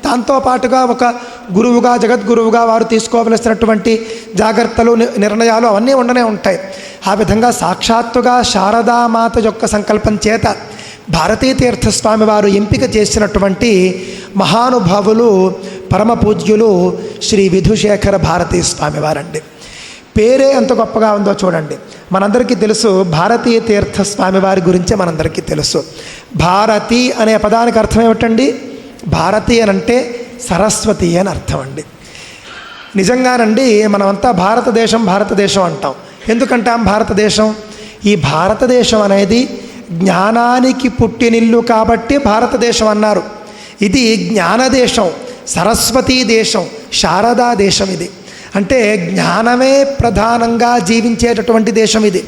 దాంతోపాటుగా ఒక గురువుగా జగద్గురువుగా వారు తీసుకోవలసినటువంటి జాగ్రత్తలు నిర్ణయాలు అవన్నీ ఉండనే ఉంటాయి. ఆ విధంగా సాక్షాత్తుగా శారదామాత యొక్క సంకల్పం చేత భారతీ తీర్థస్వామి వారు ఎంపిక చేసినటువంటి మహానుభావులు పరమ పూజ్యులు శ్రీ విధుశేఖర భారతీ స్వామి వారండి. పేరే ఎంత గొప్పగా ఉందో చూడండి. మనందరికీ తెలుసు భారతీయ తీర్థస్వామి వారి గురించే మనందరికీ తెలుసు. భారతి అనే పదానికి అర్థం ఏమిటండి? భారతి అని అంటే సరస్వతి అని అర్థం అండి. నిజంగానండి మనమంతా భారతదేశం అంటాం. ఎందుకంటాం భారతదేశం? ఈ భారతదేశం అనేది జ్ఞానానికి పుట్టినిల్లు కాబట్టి భారతదేశం అన్నారు. ఇది జ్ఞానదేశం, సరస్వతీ దేశం, శారదా దేశం. ఇది అంటే జ్ఞానమే ప్రధానంగా జీవించేటటువంటి దేశం ఇది.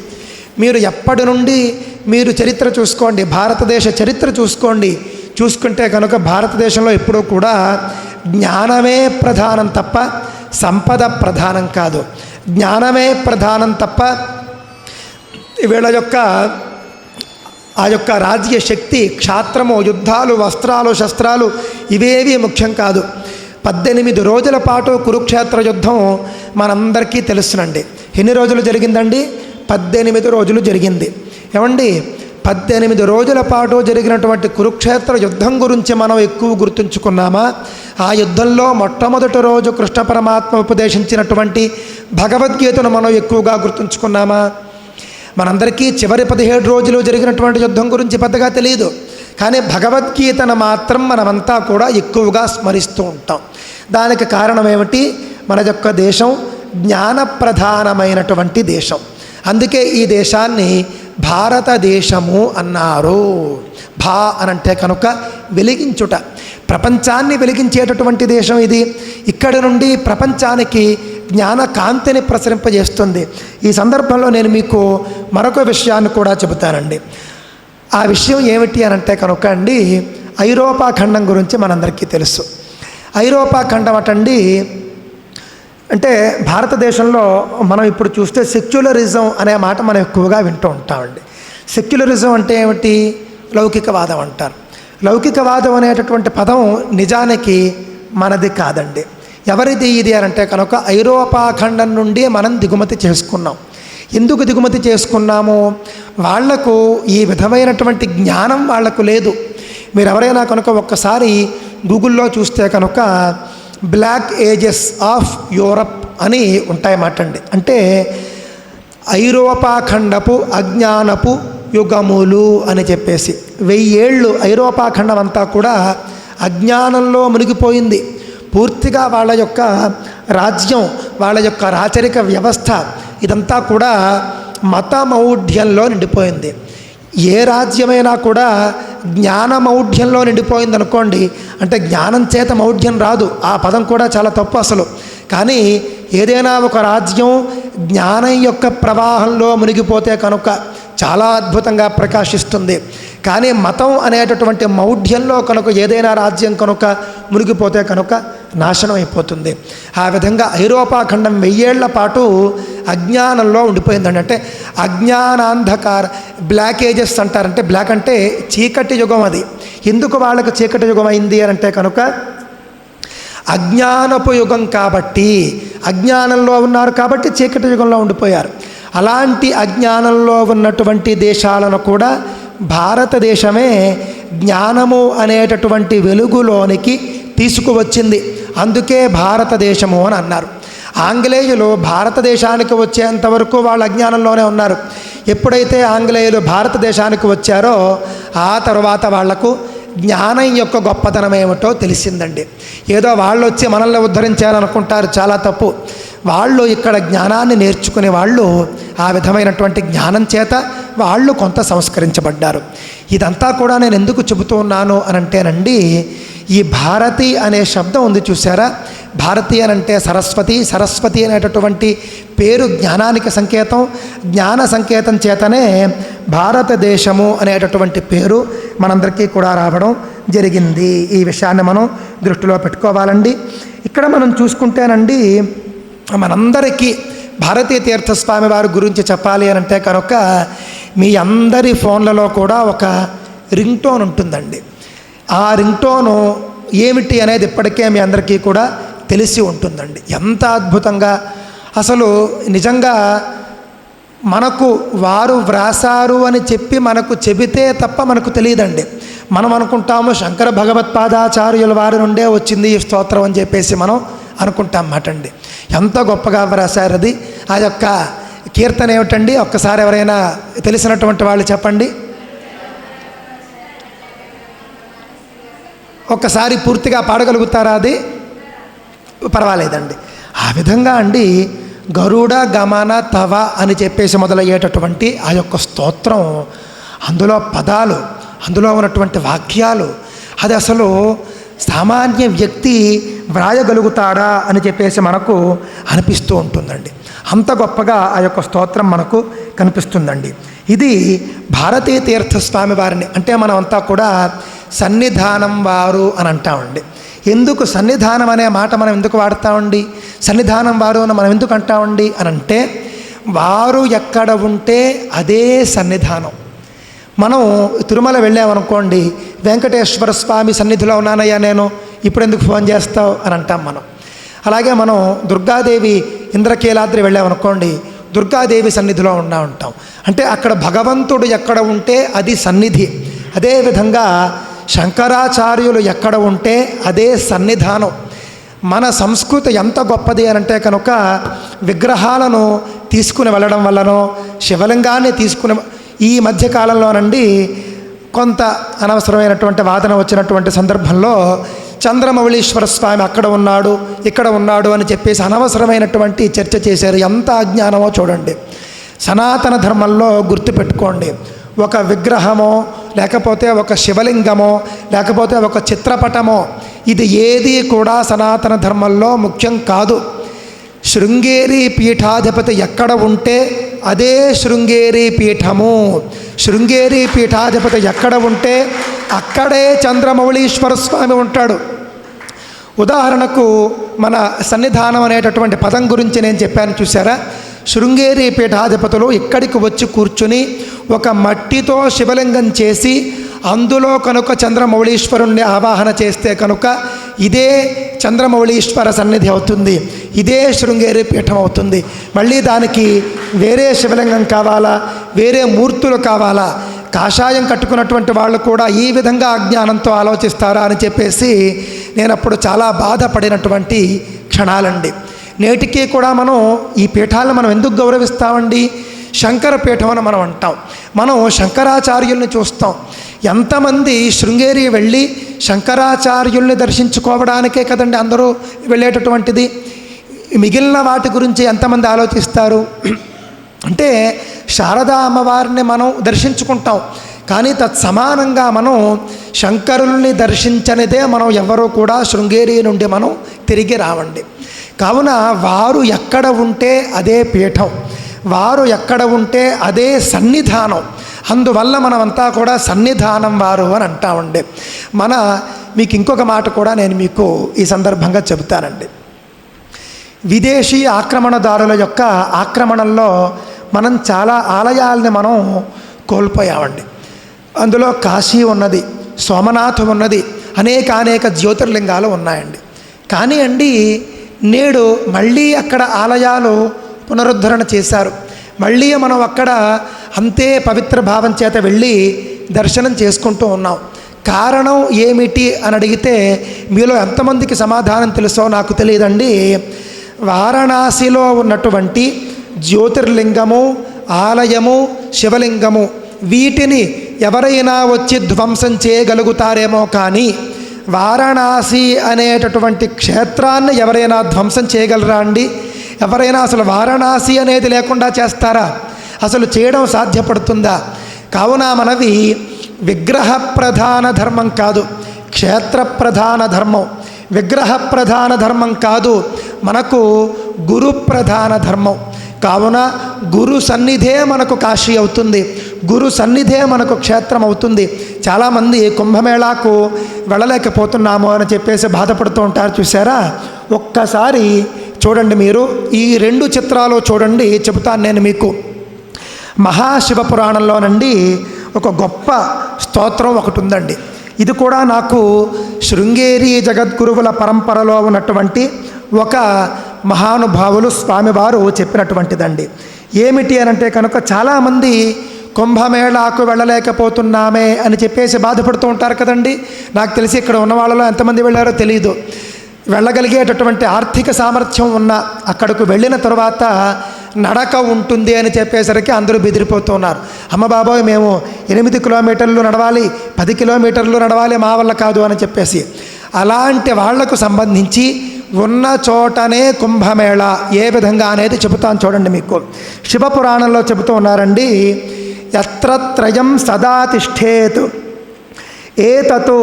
మీరు ఎప్పటి నుండి మీరు చరిత్ర చూసుకోండి, భారతదేశ చరిత్ర చూసుకుంటే కనుక భారతదేశంలో ఎప్పుడూ కూడా జ్ఞానమే ప్రధానం తప్ప సంపద ప్రధానం కాదు. జ్ఞానమే ప్రధానం తప్ప వీళ్ళ యొక్క ఆ యొక్క రాజ్య శక్తి, క్షాత్రము, యుద్ధాలు, వస్త్రాలు, శస్త్రాలు ఇవేవి ముఖ్యం కాదు. 18 రోజుల పాటు కురుక్షేత్ర యుద్ధం మనందరికీ తెలుసునండి. ఎన్ని రోజులు జరిగిందండి? 18 రోజులు జరిగింది. ఏమండి, 18 రోజుల పాటు జరిగినటువంటి కురుక్షేత్ర యుద్ధం గురించి మనం ఎక్కువ గుర్తుంచుకున్నామా? ఆ యుద్ధంలో మొట్టమొదటి రోజు కృష్ణ పరమాత్మ ఉపదేశించినటువంటి భగవద్గీతను మనం ఎక్కువగా గుర్తుంచుకున్నామా? మనందరికీ చివరి 17 రోజులు జరిగినటువంటి యుద్ధం గురించి పెద్దగా తెలియదు, కానీ భగవద్గీతను మాత్రం మనమంతా కూడా ఎక్కువగా స్మరిస్తూ ఉంటాం. దానికి కారణం ఏమిటి? మన యొక్క దేశం జ్ఞానప్రధానమైనటువంటి దేశం. అందుకే ఈ దేశాన్ని భారతదేశము అన్నారు. భా అనంటే కనుక వెలిగించుట, ప్రపంచాన్ని వెలిగించేటటువంటి దేశం ఇది. ఇక్కడి నుండి ప్రపంచానికి జ్ఞాన కాంతిని ప్రసరింపజేస్తుంది. ఈ సందర్భంలో నేను మీకు మరొక విషయాన్ని కూడా చెబుతానండి. ఆ విషయం ఏమిటి అనంటే కనుక అండి, ఐరోపా ఖండం గురించి మనందరికీ తెలుసు. ఐరోపా ఖండం అటండి అంటే భారతదేశంలో మనం ఇప్పుడు చూస్తే సెక్యులరిజం అనే మాట మనం ఎక్కువగా వింటూ ఉంటామండి. సెక్యులరిజం అంటే ఏమిటి? లౌకికవాదం అంటారు. లౌకికవాదం అనేటటువంటి పదం నిజానికి మనది కాదండి. ఎవరిది ఇది అని అంటే కనుక ఐరోపా ఖండం నుండి మనం దిగుమతి చేసుకున్నాం. ఎందుకు దిగుమతి చేసుకున్నాము? వాళ్లకు ఈ విధమైనటువంటి జ్ఞానం వాళ్లకు లేదు. మీరు ఎవరైనా కనుక ఒక్కసారి గూగుల్లో చూస్తే కనుక బ్లాక్ ఏజెస్ ఆఫ్ యూరప్ అని ఉంటాయన్నమాట అండి. అంటే ఐరోపా ఖండపు అజ్ఞానపు యుగములు అని చెప్పేసి 1000 ఏళ్ళు ఐరోపా ఖండం అంతా కూడా అజ్ఞానంలో మునిగిపోయింది. పూర్తిగా వాళ్ళ యొక్క రాజ్యం, వాళ్ళ యొక్క రాచరిక వ్యవస్థ ఇదంతా కూడా మతమౌఢ్యంలో నిండిపోయింది. ఏ రాజ్యమైనా కూడా జ్ఞానమౌఢ్యంలో నిండిపోయింది అనుకోండి, అంటే జ్ఞానం చేత మౌఢ్యం రాదు, ఆ పదం కూడా చాలా తప్పు అసలు. కానీ ఏదైనా ఒక రాజ్యం జ్ఞానం యొక్క ప్రవాహంలో మునిగిపోతే కనుక చాలా అద్భుతంగా ప్రకాశిస్తుంది. కానీ మతం అనేటటువంటి మౌఢ్యంలో కనుక ఏదైనా రాజ్యం కనుక మునిగిపోతే కనుక నాశనం అయిపోతుంది. ఆ విధంగా ఐరోపా ఖండం 1000 ఏళ్ల పాటు అజ్ఞానంలో ఉండిపోయిందండి. అంటే అజ్ఞానాంధకార బ్లాక్ ఏజెస్ అంటారంటే, బ్లాక్ అంటే చీకటి యుగం. అది ఎందుకు వాళ్ళకు చీకటి యుగం అయింది అని అంటే కనుక అజ్ఞానపు యుగం కాబట్టి, అజ్ఞానంలో ఉన్నారు కాబట్టి చీకటి యుగంలో ఉండిపోయారు. అలాంటి అజ్ఞానంలో ఉన్నటువంటి దేశాలను కూడా భారతదేశమే జ్ఞానము అనేటటువంటి వెలుగులోనికి తీసుకువచ్చింది. అందుకే భారతదేశము అని అన్నారు. ఆంగ్లేయులు భారతదేశానికి వచ్చేంతవరకు వాళ్ళు అజ్ఞానంలోనే ఉన్నారు. ఎప్పుడైతే ఆంగ్లేయులు భారతదేశానికి వచ్చారో ఆ తర్వాత వాళ్లకు జ్ఞానం యొక్క గొప్పతనం ఏమిటో తెలిసిందండి. ఏదో వాళ్ళు వచ్చి మనల్ని ఉద్ధరించారనుకుంటారు, చాలా తప్పు. వాళ్ళు ఇక్కడ జ్ఞానాన్ని నేర్చుకునే వాళ్ళు ఆ విధమైనటువంటి జ్ఞానం చేత వాళ్ళు కొంత సంస్కరించబడ్డారు. ఇదంతా కూడా నేను ఎందుకు చెబుతూ ఉన్నాను అనంటేనండి, ఈ భారతి అనే శబ్దం ఉంది చూసారా, భారతి అనంటే సరస్వతి, సరస్వతి అనేటటువంటి పేరు జ్ఞానానికి సంకేతం. జ్ఞాన సంకేతం చేతనే భారతదేశము అనేటటువంటి పేరు మనందరికీ కూడా రావడం జరిగింది. ఈ విషయాన్ని మనం దృష్టిలో పెట్టుకోవాలండి. ఇక్కడ మనం చూసుకుంటేనండి, మనందరికీ భారతీయ తీర్థస్వామి వారి గురించి చెప్పాలి అని అంటే కనుక మీ అందరి ఫోన్లలో కూడా ఒక రింగ్ టోన్ ఉంటుందండి. ఆ రింగ్ టోను ఏమిటి అనేది ఇప్పటికే మీ అందరికీ కూడా తెలిసి ఉంటుందండి. ఎంత అద్భుతంగా అసలు నిజంగా మనకు వారు వ్రాసారు అని చెప్పి మనకు చెబితే తప్ప మనకు తెలియదండి. మనం అనుకుంటాము శంకర భగవత్పాదాచార్యుల వారి నుండే వచ్చింది ఈ స్తోత్రం అని చెప్పేసి మనం అనుకుంటాం మాట అండి. ఎంత గొప్పగా వ్రాసారు అది. ఆ యొక్క కీర్తన ఏమిటండి, ఒక్కసారి ఎవరైనా తెలిసినటువంటి వాళ్ళు చెప్పండి. ఒక్కసారి పూర్తిగా పాడగలుగుతారా? అది పర్వాలేదండి. ఆ విధంగా అండి గరుడ గమన తవ అని చెప్పేసి మొదలయ్యేటటువంటి ఆ యొక్క స్తోత్రం, అందులో పదాలు, అందులో ఉన్నటువంటి వాక్యాలు, అది అసలు సామాన్య వ్యక్తి వ్రాయగలుగుతాడా అని చెప్పేసి మనకు అనిపిస్తూ ఉంటుందండి. అంత గొప్పగా ఆ యొక్క స్తోత్రం మనకు కనిపిస్తుందండి. ఇది భారతీయ తీర్థస్వామి వారిని, అంటే మనం అంతా కూడా సన్నిధానం వారు అని అంటామండి. ఎందుకు సన్నిధానం అనే మాట మనం ఎందుకు వాడతామండి, సన్నిధానం వారు అని మనం ఎందుకు అంటామండి అని అంటే, వారు ఎక్కడ ఉంటే అదే సన్నిధానం. మనం తిరుమల వెళ్ళామనుకోండి, వెంకటేశ్వర స్వామి సన్నిధిలో ఉన్నానయ్యా నేను, ఇప్పుడు ఎందుకు ఫోన్ చేస్తావు అని అంటాం మనం. అలాగే మనం దుర్గాదేవి ఇంద్రకీలాద్రి వెళ్ళామనుకోండి, దుర్గాదేవి సన్నిధిలో ఉంటాం. అంటే అక్కడ భగవంతుడు ఎక్కడ ఉంటే అది సన్నిధి. అదేవిధంగా శంకరాచార్యులు ఎక్కడ ఉంటే అదే సన్నిధానం. మన సంస్కృతి ఎంత గొప్పది అని అంటే కనుక, విగ్రహాలను తీసుకుని వెళ్ళడం వల్లనో, శివలింగాన్ని తీసుకుని, ఈ మధ్యకాలంలోనండి కొంత అనవసరమైనటువంటి వాదన వచ్చినటువంటి సందర్భంలో చంద్రమౌళీశ్వర స్వామి అక్కడ ఉన్నాడు, ఇక్కడ ఉన్నాడు అని చెప్పేసి అనవసరమైనటువంటి చర్చ చేశారు. ఎంత అజ్ఞానమో చూడండి. సనాతన ధర్మంలో గుర్తుపెట్టుకోండి, ఒక విగ్రహమో లేకపోతే ఒక శివలింగమో లేకపోతే ఒక చిత్రపటమో, ఇది ఏది కూడా సనాతన ధర్మంలో ముఖ్యం కాదు. శృంగేరి పీఠాధిపతి ఎక్కడ ఉంటే అదే శృంగేరి పీఠము. శృంగేరి పీఠాధిపతి ఎక్కడ ఉంటే అక్కడే చంద్రమౌళీశ్వర స్వామి ఉంటాడు. ఉదాహరణకు మన సన్నిధానం అనేటటువంటి పదం గురించి నేను చెప్పాను చూసారా. శృంగేరి పీఠాధిపతులు ఇక్కడికి వచ్చి కూర్చుని ఒక మట్టితో శివలింగం చేసి అందులో కనుక చంద్రమౌళీశ్వరుణ్ణి ఆవాహన చేస్తే కనుక ఇదే చంద్రమౌళీశ్వర సన్నిధి అవుతుంది, ఇదే శృంగేరి పీఠం అవుతుంది. మళ్ళీ దానికి వేరే శివలింగం కావాలా, వేరే మూర్తులు కావాలా? కాషాయం కట్టుకున్నటువంటి వాళ్ళు కూడా ఈ విధంగా అజ్ఞానంతో ఆలోచిస్తారా అని చెప్పేసి నేను అప్పుడు చాలా బాధపడినటువంటి క్షణాలండి. నేటికి కూడా మనం ఈ పీఠాలను మనం ఎందుకు గౌరవిస్తామండి? శంకర పీఠం అని మనం అంటాం. మనం శంకరాచార్యుల్ని చూస్తాం. ఎంతమంది శృంగేరి వెళ్ళి శంకరాచార్యుల్ని దర్శించుకోవడానికే కదండి అందరూ వెళ్ళేటటువంటిది. మిగిలిన వాటి గురించి ఎంతమంది ఆలోచిస్తారు అంటే, శారదా అమ్మవారిని మనం దర్శించుకుంటాం, కానీ తత్సమానంగా మనం శంకరుల్ని దర్శించనిదే మనం ఎవరూ కూడా శృంగేరి నుండి మనం తిరిగి రావండి. కావున వారు ఎక్కడ ఉంటే అదే పీఠం, వారు ఎక్కడ ఉంటే అదే సన్నిధానం. అందువల్ల మనమంతా కూడా సన్నిధానం వారు అని అంటామండి. మీకు ఇంకొక మాట కూడా నేను మీకు ఈ సందర్భంగా చెబుతానండి. విదేశీ ఆక్రమణదారుల యొక్క ఆక్రమణల్లో మనం చాలా ఆలయాలని మనం కోల్పోయామండి. అందులో కాశీ ఉన్నది, సోమనాథం ఉన్నది, అనేక జ్యోతిర్లింగాలు ఉన్నాయండి. కానీ అండి నేడు మళ్ళీ అక్కడ ఆలయాలు పునరుద్ధరణ చేశారు. మళ్ళీ మనం అక్కడ అంతే పవిత్ర భావం చేత వెళ్ళి దర్శనం చేసుకుంటూ ఉన్నాం. కారణం ఏమిటి అని అడిగితే మీలో ఎంతమందికి సమాధానం తెలుసో నాకు తెలియదండి. వారణాసిలో ఉన్నటువంటి జ్యోతిర్లింగము, ఆలయము, శివలింగము, వీటిని ఎవరైనా వచ్చి ధ్వంసం చేయగలుగుతారేమో కానీ వారణాసి అనేటటువంటి క్షేత్రాన్ని ఎవరైనా ధ్వంసం చేయగలరా అండి? ఎవరైనా అసలు వారణాసి అనేది లేకుండా చేస్తారా? అసలు చేయడం సాధ్యపడుతుందా? కావున మనవి విగ్రహ ప్రధాన ధర్మం కాదు, క్షేత్ర ప్రధాన ధర్మం. విగ్రహ ప్రధాన ధర్మం కాదు, మనకు గురు ప్రధాన ధర్మం. కావున గురు సన్నిధే మనకు కాశీ అవుతుంది, గురు సన్నిధే మనకు క్షేత్రం అవుతుంది. చాలామంది కుంభమేళాకు వెళ్ళలేకపోతున్నాము అని చెప్పేసి బాధపడుతూ ఉంటారు, చూసారా? ఒక్కసారి చూడండి, మీరు ఈ 2 చిత్రాలు చూడండి, చెబుతాను నేను మీకు. మహాశివపురాణంలోనండి ఒక గొప్ప స్తోత్రం ఒకటి ఉందండి. ఇది కూడా నాకు శృంగేరి జగద్గురువుల పరంపరలో ఉన్నటువంటి ఒక మహానుభావులు స్వామివారు చెప్పినటువంటిదండి. ఏమిటి అనంటే కనుక చాలామంది కుంభమేళాకు వెళ్ళలేకపోతున్నామే అని చెప్పేసి బాధపడుతూ ఉంటారు కదండి. నాకు తెలిసి ఇక్కడ ఉన్న వాళ్ళలో ఎంతమంది వెళ్ళారో తెలియదు. వెళ్ళగలిగేటటువంటి ఆర్థిక సామర్థ్యం ఉన్న అక్కడకు వెళ్ళిన తర్వాత నడక ఉంటుంది అని చెప్పేసరికి అందరూ బెదిరిపోతూ ఉన్నారు. అమ్మ బాబోయ్, మేము 8 కిలోమీటర్లు నడవాలి, 10 కిలోమీటర్లు నడవాలి, మా వల్ల కాదు అని చెప్పేసి. అలాంటి వాళ్లకు సంబంధించి ఉన్న చోటనే కుంభమేళ ఏ విధంగా అనేది చెబుతాను చూడండి మీకు. శివపురాణంలో చెబుతూ ఉన్నారండి, యత్రత్రయం సదా తిష్ఠేత్ ఏతతో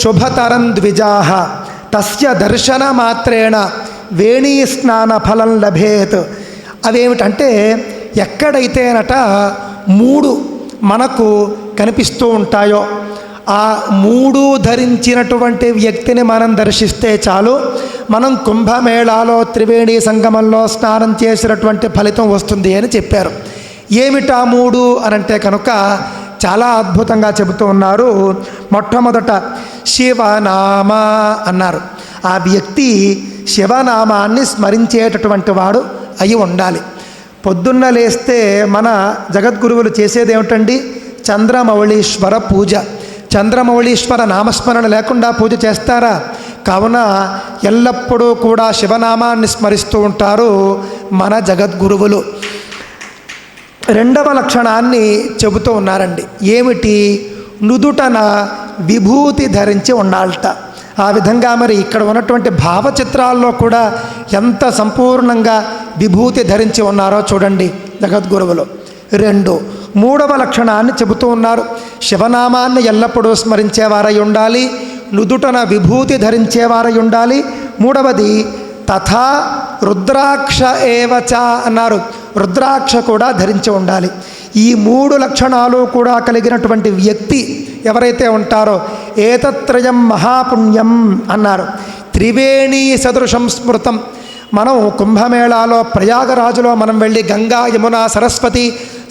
శుభతరం ద్విజాః తస్య దర్శన మాత్రేణ వేణీ స్నాన ఫలం లభేత్. అవేమిటంటే, ఎక్కడైతేనట 3 మనకు కనిపిస్తూ ఉంటాయో ఆ 3 ధరించినటువంటి వ్యక్తిని మనం దర్శిస్తే చాలు, మనం కుంభమేళాలో త్రివేణి సంగమంలో స్నానం చేసినటువంటి ఫలితం వస్తుంది అని చెప్పారు. ఏమిటా 3 అనంటే కనుక చాలా అద్భుతంగా చెబుతూ ఉన్నారు. మొట్టమొదట శివనామ అన్నారు. ఆ వ్యక్తి శివనామాన్ని స్మరించేటటువంటి వాడు అయి ఉండాలి. పొద్దున్న లేస్తే మన జగద్గురువులు చేసేది ఏమిటండి? చంద్రమౌళీశ్వర పూజ. చంద్రమౌళీశ్వర నామస్మరణ లేకుండా పూజ చేస్తారా? కావున ఎల్లప్పుడూ కూడా శివనామాన్ని స్మరిస్తూ ఉంటారు మన జగద్గురువులు. 2వ లక్షణాన్ని చెబుతూ ఉన్నారండి. ఏమిటి? నుదుటన విభూతి ధరించి ఉండాలట. ఆ విధంగా మరి ఇక్కడ ఉన్నటువంటి భావచిత్రాల్లో కూడా ఎంత సంపూర్ణంగా విభూతి ధరించి ఉన్నారో చూడండి జగద్గురువులు. 2. 3వ లక్షణాన్ని చెబుతూ ఉన్నారు. శివనామాన్ని ఎల్లప్పుడూ స్మరించేవారై ఉండాలి, నుదుటన విభూతి ధరించేవారై ఉండాలి. 3వది తథా రుద్రాక్ష ఏవచ అన్నారు. రుద్రాక్ష కూడా ధరించి ఉండాలి. ఈ 3 లక్షణాలు కూడా కలిగినటువంటి వ్యక్తి ఎవరైతే ఉంటారో ఏతత్రయం మహాపుణ్యం అన్నారు. త్రివేణీ సదృశం స్మృతం. మనం కుంభమేళాలో ప్రయాగరాజులో మనం వెళ్ళి గంగా యమున సరస్వతి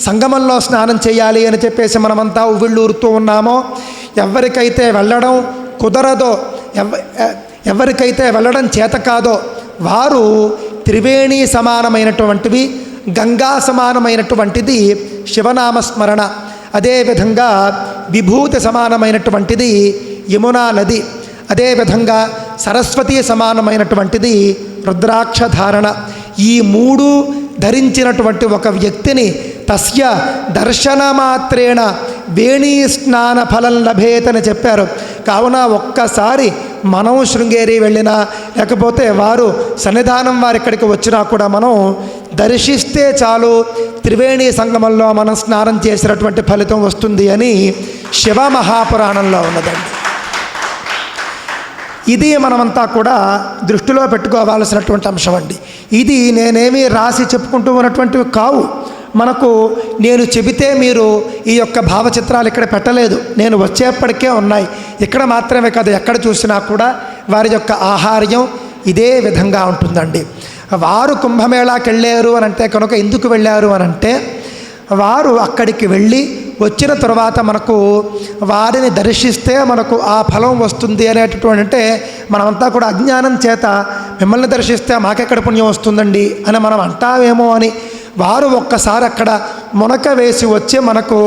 సంగమంలో స్నానం చేయాలి అని చెప్పేసి మనమంతా ఉవ్విళ్ళూరుతూ ఉన్నామో, ఎవరికైతే వెళ్ళడం కుదరదో, ఎవరికైతే వెళ్ళడం చేత కాదో వారు త్రివేణి సమానమైనటువంటివి, గంగా సమానమైనటువంటిది శివనామస్మరణ, అదేవిధంగా విభూతి సమానమైనటువంటిది యమునా నది, అదేవిధంగా సరస్వతి సమానమైనటువంటిది రుద్రాక్ష ధారణ. ఈ 3 ధరించినటువంటి ఒక వ్యక్తిని తస్య దర్శన మాత్రేణ వేణీ స్నాన ఫలం లభేతని చెప్పారు. కావున ఒక్కసారి మనం శృంగేరి వెళ్ళినా లేకపోతే వారు సన్నిధానం వారి ఇక్కడికి వచ్చినా కూడా మనం దర్శిస్తే చాలు, త్రివేణి సంగమంలో మనం స్నానం చేసినటువంటి ఫలితం వస్తుంది అని శివ మహాపురాణంలో ఉన్నదండి. ఇది మనమంతా కూడా దృష్టిలో పెట్టుకోవాల్సినటువంటి అంశం అండి. ఇది నేనేమీ రాసి చెప్పుకుంటూ ఉన్నటువంటివి కావు. మనకు నేను చెబితే మీరు ఈ యొక్క భావచిత్రాలు ఇక్కడ పెట్టలేదు, నేను వచ్చేప్పటికే ఉన్నాయి. ఇక్కడ మాత్రమే కాదు, ఎక్కడ చూసినా కూడా వారి యొక్క ఆహార్యం ఇదే విధంగా ఉంటుందండి. వారు కుంభమేళాకి వెళ్ళారు అని అంటే కనుక ఎందుకు వెళ్ళారు అని అంటే, వారు అక్కడికి వెళ్ళి వచ్చిన తర్వాత మనకు వారిని దర్శిస్తే మనకు ఆ ఫలం వస్తుంది అనేటటువంటి, అంటే మనమంతా కూడా అజ్ఞానం చేత మిమ్మల్ని దర్శిస్తే మాకెక్కడ పుణ్యం వస్తుందండి అని మనం అంటామేమో అని వారు ఒక్కసారి అక్కడ మునక వేసి వచ్చి మనకు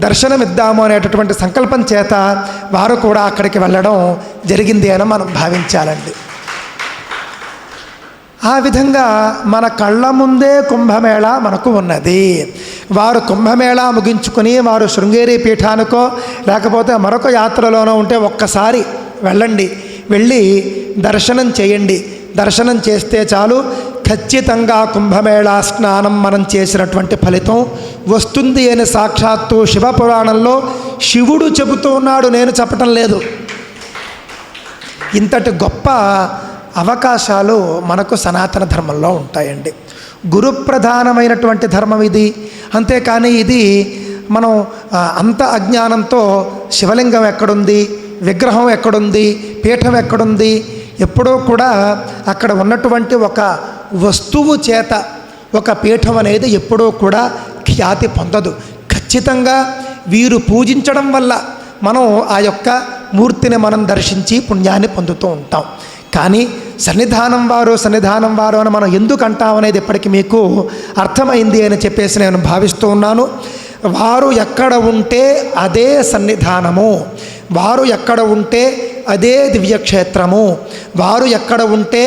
దర్శనమిద్దాము అనేటటువంటి సంకల్పం చేత వారు కూడా అక్కడికి వెళ్ళడం జరిగింది అని మనం భావించాలండి. ఆ విధంగా మన కళ్ళ ముందే కుంభమేళా మనకు ఉన్నది. వారు కుంభమేళా ముగించుకొని వారు శృంగేరి పీఠానికో లేకపోతే మరొక యాత్రలోనో ఉంటే ఒక్కసారి వెళ్ళండి, వెళ్ళి దర్శనం చేయండి. దర్శనం చేస్తే చాలు, ఖచ్చితంగా కుంభమేళా స్నానం మనం చేసినటువంటి ఫలితం వస్తుంది అని సాక్షాత్తు శివపురాణంలో శివుడు చెబుతూ ఉన్నాడు, నేను చెప్పటం లేదు. ఇంతటి గొప్ప అవకాశాలు మనకు సనాతన ధర్మంలో ఉంటాయండి. గురుప్రధానమైనటువంటి ధర్మం ఇది. అంతేకాని ఇది మనం అంత అజ్ఞానంతో శివలింగం ఎక్కడుంది, విగ్రహం ఎక్కడుంది, పీఠం ఎక్కడుంది, ఎప్పుడూ కూడా అక్కడ ఉన్నటువంటి ఒక వస్తువు చేత ఒక పీఠం అనేది ఎప్పుడూ కూడా ఖ్యాతి పొందదు. ఖచ్చితంగా వీరు పూజించడం వల్ల మనం ఆ యొక్క మూర్తిని మనం దర్శించి పుణ్యాన్ని పొందుతూ ఉంటాం. కానీ సన్నిధానం వారు అని మనం ఎందుకు అంటాం అనేది ఇప్పటికీ మీకు అర్థమైంది అని చెప్పేసి నేను భావిస్తూ ఉన్నాను. వారు ఎక్కడ ఉంటే అదే సన్నిధానము, వారు ఎక్కడ ఉంటే అదే దివ్యక్షేత్రము, వారు ఎక్కడ ఉంటే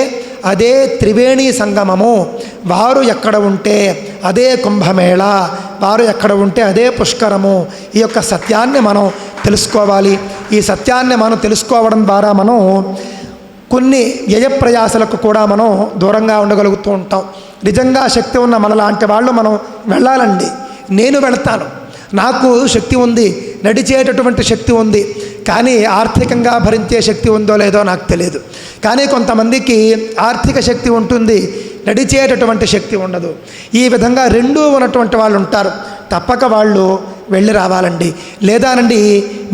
అదే త్రివేణి సంగమము, వారు ఎక్కడ ఉంటే అదే కుంభమేళ, వారు ఎక్కడ ఉంటే అదే పుష్కరము. ఈ యొక్క సత్యాన్ని మనం తెలుసుకోవాలి. ఈ సత్యాన్ని మనం తెలుసుకోవడం ద్వారా మనం కొన్ని వ్యయప్రయాసలకు కూడా మనం దూరంగా ఉండగలుగుతూ ఉంటాం. నిజంగా శక్తి ఉన్న మనలాంటి వాళ్ళు మనం వెళ్ళాలండి. నేను వెళతాను, నాకు శక్తి ఉంది, నడిచేటటువంటి శక్తి ఉంది, కానీ ఆర్థికంగా భరించే శక్తి ఉందో లేదో నాకు తెలియదు. కానీ కొంతమందికి ఆర్థిక శక్తి ఉంటుంది, నడిచేటటువంటి శక్తి ఉండదు. ఈ విధంగా రెండూ ఉన్నటువంటి వాళ్ళు ఉంటారు. తప్పక వాళ్ళు వెళ్ళి రావాలండి. లేదానండి,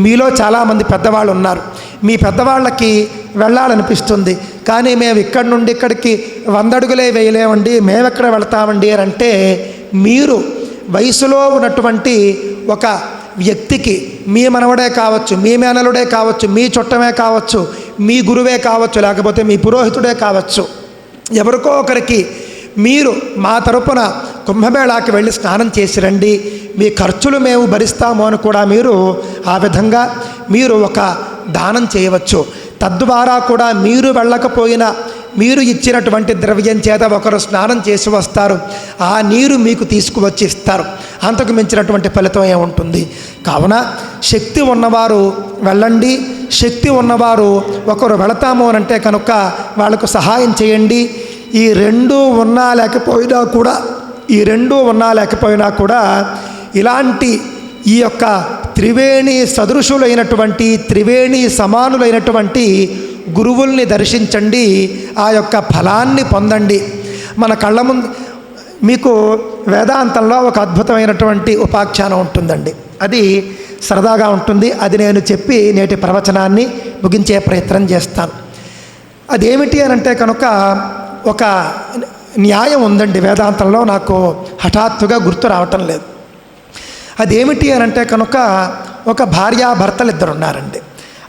మీలో చాలామంది పెద్దవాళ్ళు ఉన్నారు, మీ పెద్దవాళ్ళకి వెళ్ళాలనిపిస్తుంది, కానీ మేము ఇక్కడి నుండి ఇక్కడికి 100 అడుగులే వేయలేమండి, మేమెక్కడ వెళతామండి అని అంటే, మీరు వయసులో ఉన్నటువంటి ఒక వ్యక్తికి, మీ మనవడే కావచ్చు, మీ మేనలుడే కావచ్చు, మీ చుట్టమే కావచ్చు, మీ గురువే కావచ్చు, లేకపోతే మీ పురోహితుడే కావచ్చు, ఎవరికో ఒకరికి మీరు మా తరపున కుంభమేళాకి వెళ్ళి స్నానం చేసి రండి, మీ ఖర్చులు మేము భరిస్తాము అని కూడా మీరు ఆ విధంగా మీరు ఒక దానం చేయవచ్చు. తద్వారా కూడా మీరు వెళ్ళకపోయినా మీరు ఇచ్చినటువంటి ద్రవ్యం చేత ఒకరు స్నానం చేసి వస్తారు, ఆ నీరు మీకు తీసుకువచ్చి ఇస్తారు. అంతకు మించినటువంటి ఫలితం ఏముంటుంది? కావున శక్తి ఉన్నవారు వెళ్ళండి. శక్తి ఉన్నవారు ఒకరు వెళతాము అని అంటే కనుక వాళ్ళకు సహాయం చేయండి. ఈ రెండూ ఉన్నా లేకపోయినా కూడా ఇలాంటి ఈ యొక్క త్రివేణి సదృశులైనటువంటి, త్రివేణి సమానులైనటువంటి గురువుల్ని దర్శించండి, ఆ యొక్క ఫలాన్ని పొందండి. మన కళ్ళ ముందు మీకు వేదాంతంలో ఒక అద్భుతమైనటువంటి ఉపాఖ్యానం ఉంటుందండి, అది సరదాగా ఉంటుంది. అది నేను చెప్పి నేటి ప్రవచనాన్ని ముగించే ప్రయత్నం చేస్తాను. అదేమిటి అని అంటే కనుక ఒక న్యాయం ఉందండి వేదాంతంలో, నాకు హఠాత్తుగా గుర్తు రావటం లేదు. అదేమిటి అని అంటే కనుక ఒక భార్యాభర్తలు ఇద్దరు ఉన్నారండి.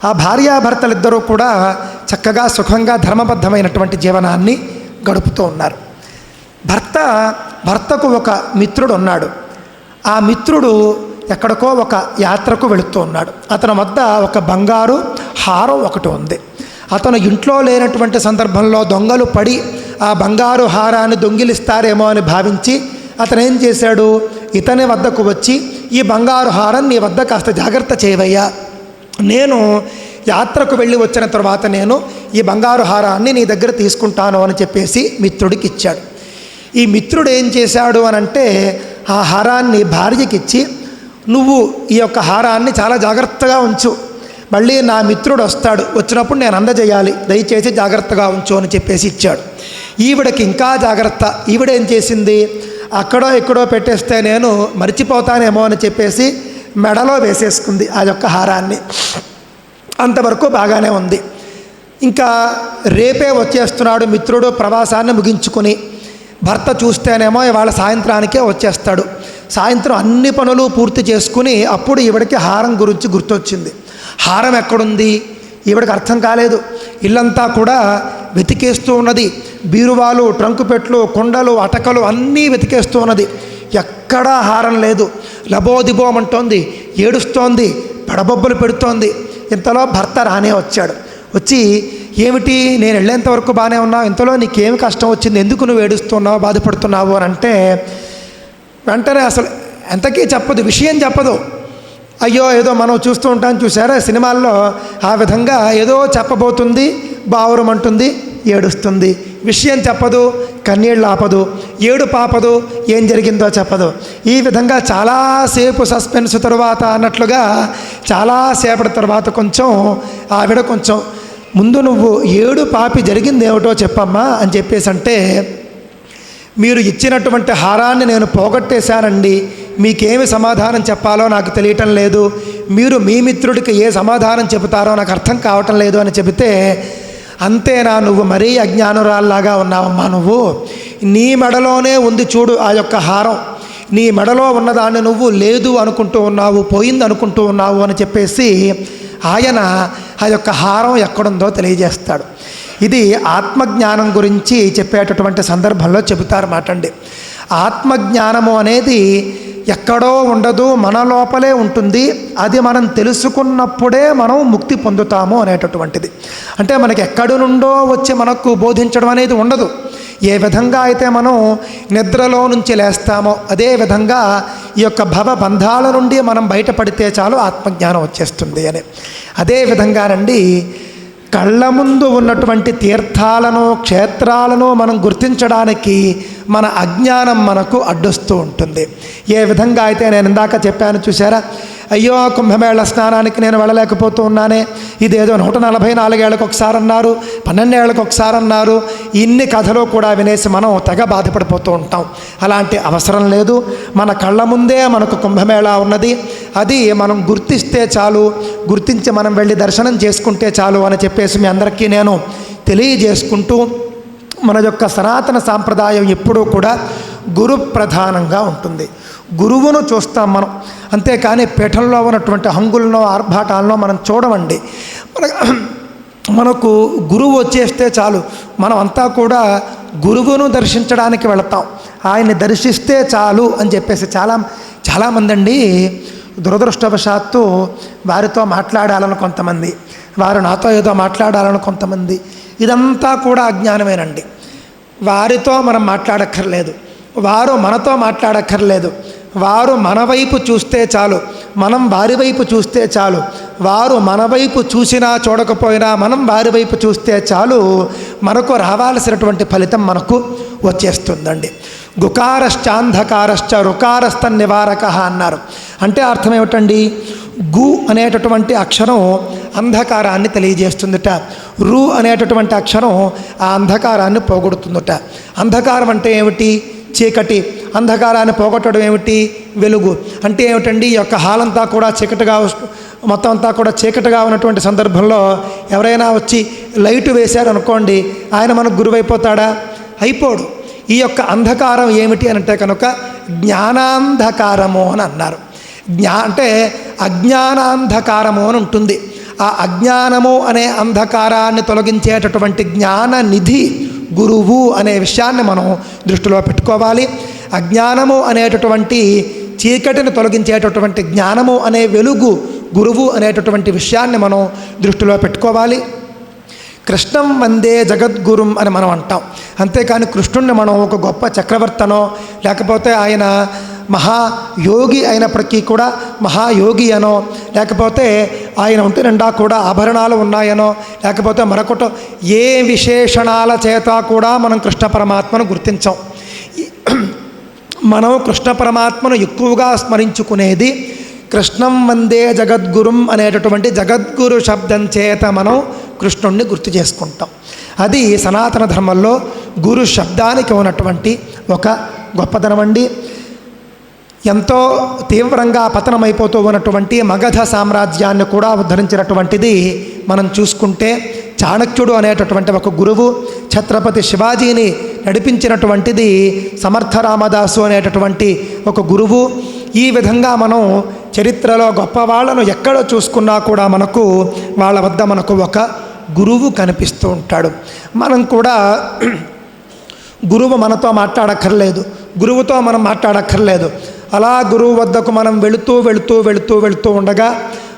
ఆ భార్యాభర్తలిద్దరూ కూడా చక్కగా సుఖంగా ధర్మబద్ధమైనటువంటి జీవనాన్ని గడుపుతూ ఉన్నారు. భర్తకు ఒక మిత్రుడు ఉన్నాడు. ఆ మిత్రుడు ఎక్కడికో ఒక యాత్రకు వెళుతూ ఉన్నాడు. అతని వద్ద ఒక బంగారు హారం ఒకటి ఉంది. అతను ఇంట్లో లేనటువంటి సందర్భంలో దొంగలు పడి ఆ బంగారు హారాన్ని దొంగిలిస్తారేమో అని భావించి అతను ఏం చేశాడు, ఇతని వద్దకు వచ్చి, ఈ బంగారు హారం నీ వద్ద కాస్త జాగ్రత్త చేయవయ్యా, నేను యాత్రకు వెళ్ళి వచ్చిన తర్వాత నేను ఈ బంగారు హారాన్ని నీ దగ్గర తీసుకుంటాను అని చెప్పేసి మిత్రుడికి ఇచ్చాడు. ఈ మిత్రుడు ఏం చేశాడు అని అంటే, ఆ హారాన్ని భార్యకిచ్చి, నువ్వు ఈ యొక్క హారాన్ని చాలా జాగ్రత్తగా ఉంచు, మళ్ళీ నా మిత్రుడు వస్తాడు, వచ్చినప్పుడు నేను అందజేయాలి, దయచేసి జాగ్రత్తగా ఉంచు అని చెప్పేసి ఇచ్చాడు. ఈవిడకి ఇంకా జాగ్రత్త. ఈవిడేం చేసింది, అక్కడో ఎక్కడో పెట్టేస్తే నేను మర్చిపోతానేమో అని చెప్పేసి మెడలో వేసేసుకుంది ఆ యొక్క హారాన్ని. అంతవరకు బాగానే ఉంది. ఇంకా రేపే వచ్చేస్తున్నాడు మిత్రుడు ప్రవాసాన్ని ముగించుకుని. భర్త చూస్తేనేమో ఇవాళ సాయంత్రానికే వచ్చేస్తాడు. సాయంత్రం అన్ని పనులు పూర్తి చేసుకుని అప్పుడు ఈవిడికి హారం గురించి గుర్తొచ్చింది. హారం ఎక్కడుంది ఈవిడికి అర్థం కాలేదు. ఇల్లంతా కూడా వెతికేస్తూ ఉన్నది. బీరువాలు, ట్రంకు పెట్లు, కుండలు, అటకలు అన్నీ వెతికేస్తూ ఉన్నది. ఎక్కడా హారం లేదు. లబోదిబోమంటోంది, ఏడుస్తోంది, పడబొబ్బలు పెడుతోంది. ఇంతలో భర్త రానే వచ్చాడు. వచ్చి ఏమిటి నేను వెళ్ళేంత వరకు బాగానే ఉన్నావు, ఇంతలో నీకేమి కష్టం వచ్చింది, ఎందుకు నువ్వు ఏడుస్తున్నావు, బాధపడుతున్నావు అని అంటే వెంటనే అసలు ఎంతకీ చెప్పదు, విషయం చెప్పదు. అయ్యో ఏదో మనం చూస్తూ ఉంటాం చూసారా సినిమాల్లో, ఆ విధంగా ఏదో చెప్పబోతుంది, బావురమంటుంది, ఏడుస్తుంది, విషయం చెప్పదు, కన్నీళ్ళు ఆపదు, ఏడు పాపదు, ఏం జరిగిందో చెప్పదు. ఈ విధంగా చాలాసేపు సస్పెన్స్ తరువాత అన్నట్లుగా చాలాసేపటి తర్వాత కొంచెం ఆవిడ కొంచెం ముందు నువ్వు ఏడు పాపి జరిగింది ఏమిటో చెప్పమ్మా అని చెప్పేసి అంటే, మీరు ఇచ్చినటువంటి హారాన్ని నేను పోగొట్టేశానండి, మీకేమి సమాధానం చెప్పాలో నాకు తెలియటం లేదు, మీరు మీ మిత్రుడికి ఏ సమాధానం చెబుతారో నాకు అర్థం కావటం లేదు అని చెబితే, అంతేనా, నువ్వు మరీ అజ్ఞానురాల్లాగా ఉన్నావమ్మా, నువ్వు నీ మెడలోనే ఉంది చూడు ఆ యొక్క హారం, నీ మెడలో ఉన్నదాన్ని నువ్వు లేదు అనుకుంటూ ఉన్నావు, పోయింది అనుకుంటూ ఉన్నావు అని చెప్పేసి ఆయన ఆ యొక్క హారం ఎక్కడుందో తెలియజేస్తాడు. ఇది ఆత్మజ్ఞానం గురించి చెప్పేటటువంటి సందర్భంలో చెబుతారు మాటండి. ఆత్మజ్ఞానము అనేది ఎక్కడో ఉండదు, మన లోపలే ఉంటుంది, అది మనం తెలుసుకున్నప్పుడే మనం ముక్తి పొందుతాము అనేటటువంటిది. అంటే మనకి ఎక్కడి నుండో వచ్చి మనకు బోధించడం అనేది ఉండదు. ఏ విధంగా అయితే మనం నిద్రలో నుంచి లేస్తామో అదే విధంగా ఈ యొక్క భవబంధాల నుండి మనం బయటపడితే చాలు ఆత్మజ్ఞానం వచ్చేస్తుంది అని. అదే విధంగానండి కళ్ళ ముందు ఉన్నటువంటి తీర్థాలను క్షేత్రాలను మనం గుర్తించడానికి మన అజ్ఞానం మనకు అడ్డొస్తూ ఉంటుంది. ఏ విధంగా అయితే నేను ఇందాక చెప్పాను చూసారా, అయ్యో కుంభమేళ స్నానానికి నేను వెళ్ళలేకపోతూ ఉన్నానే, ఇదేదో 144 ఏళ్ళకు ఒకసారి అన్నారు, 12 ఏళ్ళకు ఒకసారి అన్నారు, ఇన్ని కథలు కూడా వినేసి మనం తెగ బాధపడిపోతూ ఉంటాం. అలాంటి అవసరం లేదు. మన కళ్ళ ముందే మనకు కుంభమేళా ఉన్నది, అది మనం గుర్తిస్తే చాలు, గుర్తించి మనం వెళ్ళి దర్శనం చేసుకుంటే చాలు అని చెప్పేసి మీ అందరికీ నేను తెలియజేసుకుంటూ, మన యొక్క సనాతన సాంప్రదాయం ఎప్పుడూ కూడా గురు ప్రధానంగా ఉంటుంది. గురువును చూస్తాం మనం, అంతేకాని పీఠంలో ఉన్నటువంటి హంగులను ఆర్భాటాలను మనం చూడమండి. మనకు గురువు వచ్చేస్తే చాలు, మనం అంతా కూడా గురువును దర్శించడానికి వెళతాం, ఆయన్ని దర్శిస్తే చాలు అని చెప్పేసి చాలామంది అండి దురదృష్టవశాత్తు వారితో మాట్లాడాలని కొంతమంది, వారు నాతో ఏదో మాట్లాడాలని కొంతమంది, ఇదంతా కూడా అజ్ఞానమేనండి. వారితో మనం మాట్లాడక్కర్లేదు, వారు మనతో మాట్లాడక్కర్లేదు, వారు మన వైపు చూస్తే చాలు, మనం వారి వైపు చూస్తే చాలు, వారు మన వైపు చూసినా చూడకపోయినా మనం వారి వైపు చూస్తే చాలు, మనకు రావాల్సినటువంటి ఫలితం మనకు వచ్చేస్తుందండి. గుకారశ్చాంధకారశ్చ రుకారస్థ నివారక అన్నారు. అంటే అర్థం ఏమిటండి? గు అనేటటువంటి అక్షరం అంధకారాన్ని తెలియజేస్తుందట, రు అనేటటువంటి అక్షరం ఆ అంధకారాన్ని పోగొడుతుందట. అంధకారం అంటే ఏమిటి? చీకటి. అంధకారాన్ని పోగొట్టడం ఏమిటి? వెలుగు. అంటే ఏమిటండి? ఈ యొక్క హాల్ అంతా కూడా చీకటిగా, మొత్తం అంతా కూడా చీకటిగా ఉన్నటువంటి సందర్భంలో ఎవరైనా వచ్చి లైటు వేశారు అనుకోండి, ఆయన మనకు గురువైపోతాడా? అయిపోడు. ఈ యొక్క అంధకారం ఏమిటి అని అంటే కనుక జ్ఞానాంధకారము అని అన్నారు. అంటే అజ్ఞానాంధకారము అని ఉంటుంది. ఆ అజ్ఞానము అనే అంధకారాన్ని తొలగించేటటువంటి జ్ఞాన నిధి గురువు అనే విషయాన్ని మనం దృష్టిలో పెట్టుకోవాలి. అజ్ఞానము అనేటటువంటి చీకటిని తొలగించేటటువంటి జ్ఞానము అనే వెలుగు గురువు అనేటటువంటి విషయాన్ని మనం దృష్టిలో పెట్టుకోవాలి. కృష్ణం వందే జగద్గురుం అని మనం అంటాం. అంతేకాని కృష్ణుణ్ణి మనం ఒక గొప్ప చక్రవర్తనో, లేకపోతే ఆయన మహాయోగి అయినప్పటికీ కూడా మహాయోగి అనో, లేకపోతే ఆయన ఒంటి నిండా కూడా ఆభరణాలు ఉన్నాయనో, లేకపోతే మరొకటో ఏ విశేషణాల చేత కూడా మనం కృష్ణ పరమాత్మను గుర్తించాం. మనం కృష్ణ పరమాత్మను ఎక్కువగా స్మరించుకునేది కృష్ణం వందే జగద్గురుం అనేటటువంటి జగద్గురు శబ్దం చేత మనం కృష్ణుణ్ణి గుర్తు చేసుకుంటాం. అది సనాతన ధర్మంలో గురు శబ్దానికి ఉన్నటువంటి ఒక గొప్పదనం అండి. ఎంతో తీవ్రంగా పతనమైపోతూ ఉన్నటువంటి మగధ సామ్రాజ్యాన్ని కూడా ఉద్ధరించినటువంటిది మనం చూసుకుంటే చాణక్యుడు అనేటటువంటి ఒక గురువు, ఛత్రపతి శివాజీని నడిపించినటువంటిది సమర్థ రామదాసు అనేటటువంటి ఒక గురువు. ఈ విధంగా మనం చరిత్రలో గొప్ప వాళ్ళను ఎక్కడ చూసుకున్నా కూడా మనకు వాళ్ళ వద్ద మనకు ఒక గురువు కనిపిస్తూ ఉంటాడు. మనం కూడా గురువు మనతో మాట్లాడక్కర్లేదు, గురువుతో మనం మాట్లాడక్కర్లేదు. అలా గురువు వద్దకు మనం వెళుతూ ఉండగా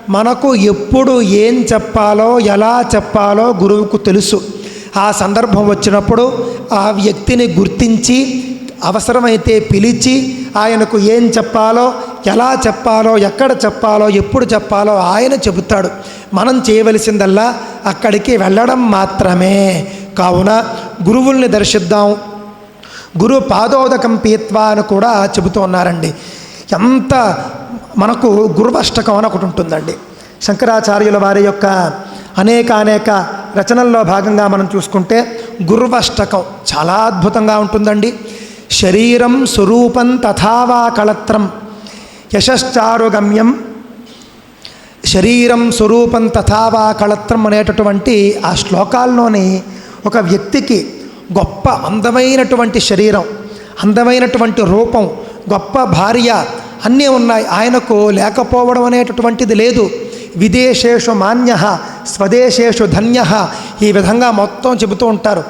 మనకు ఎప్పుడు ఏం చెప్పాలో ఎలా చెప్పాలో గురువుకు తెలుసు. ఆ సందర్భం వచ్చినప్పుడు ఆ వ్యక్తిని గుర్తించి అవసరమైతే పిలిచి ఆయనకు ఏం చెప్పాలో, ఎలా చెప్పాలో, ఎక్కడ చెప్పాలో, ఎప్పుడు చెప్పాలో ఆయన చెబుతాడు. మనం చేయవలసిందల్లా అక్కడికి వెళ్ళడం మాత్రమే. కావున గురువుల్ని దర్శిద్దాం. గురు పాదోదకం పీత్వా అని కూడా చెబుతూ ఉన్నారండి. ఎంత మనకు గురువష్టకం అని ఒకటి ఉంటుందండి. శంకరాచార్యుల వారి యొక్క అనేక రచనల్లో భాగంగా మనం చూసుకుంటే గురువష్టకం చాలా అద్భుతంగా ఉంటుందండి. శరీరం స్వరూపం తథావా కళత్రం యశశ్చారుగమ్యం, శరీరం స్వరూపం తథావా కళత్రం అనేటటువంటి ఆ శ్లోకాల్లోని ఒక వ్యక్తికి గొప్ప అందమైనటువంటి శరీరం, అందమైనటువంటి రూపం, గొప్ప భార్య అన్నీ ఉన్నాయి. ఆయనకు లేకపోవడం అనేటటువంటిది లేదు. విదేశేషు మాన్య స్వదేశేషు ధన్య, ఈ విధంగా మొత్తం చెబుతూ ఉంటారు.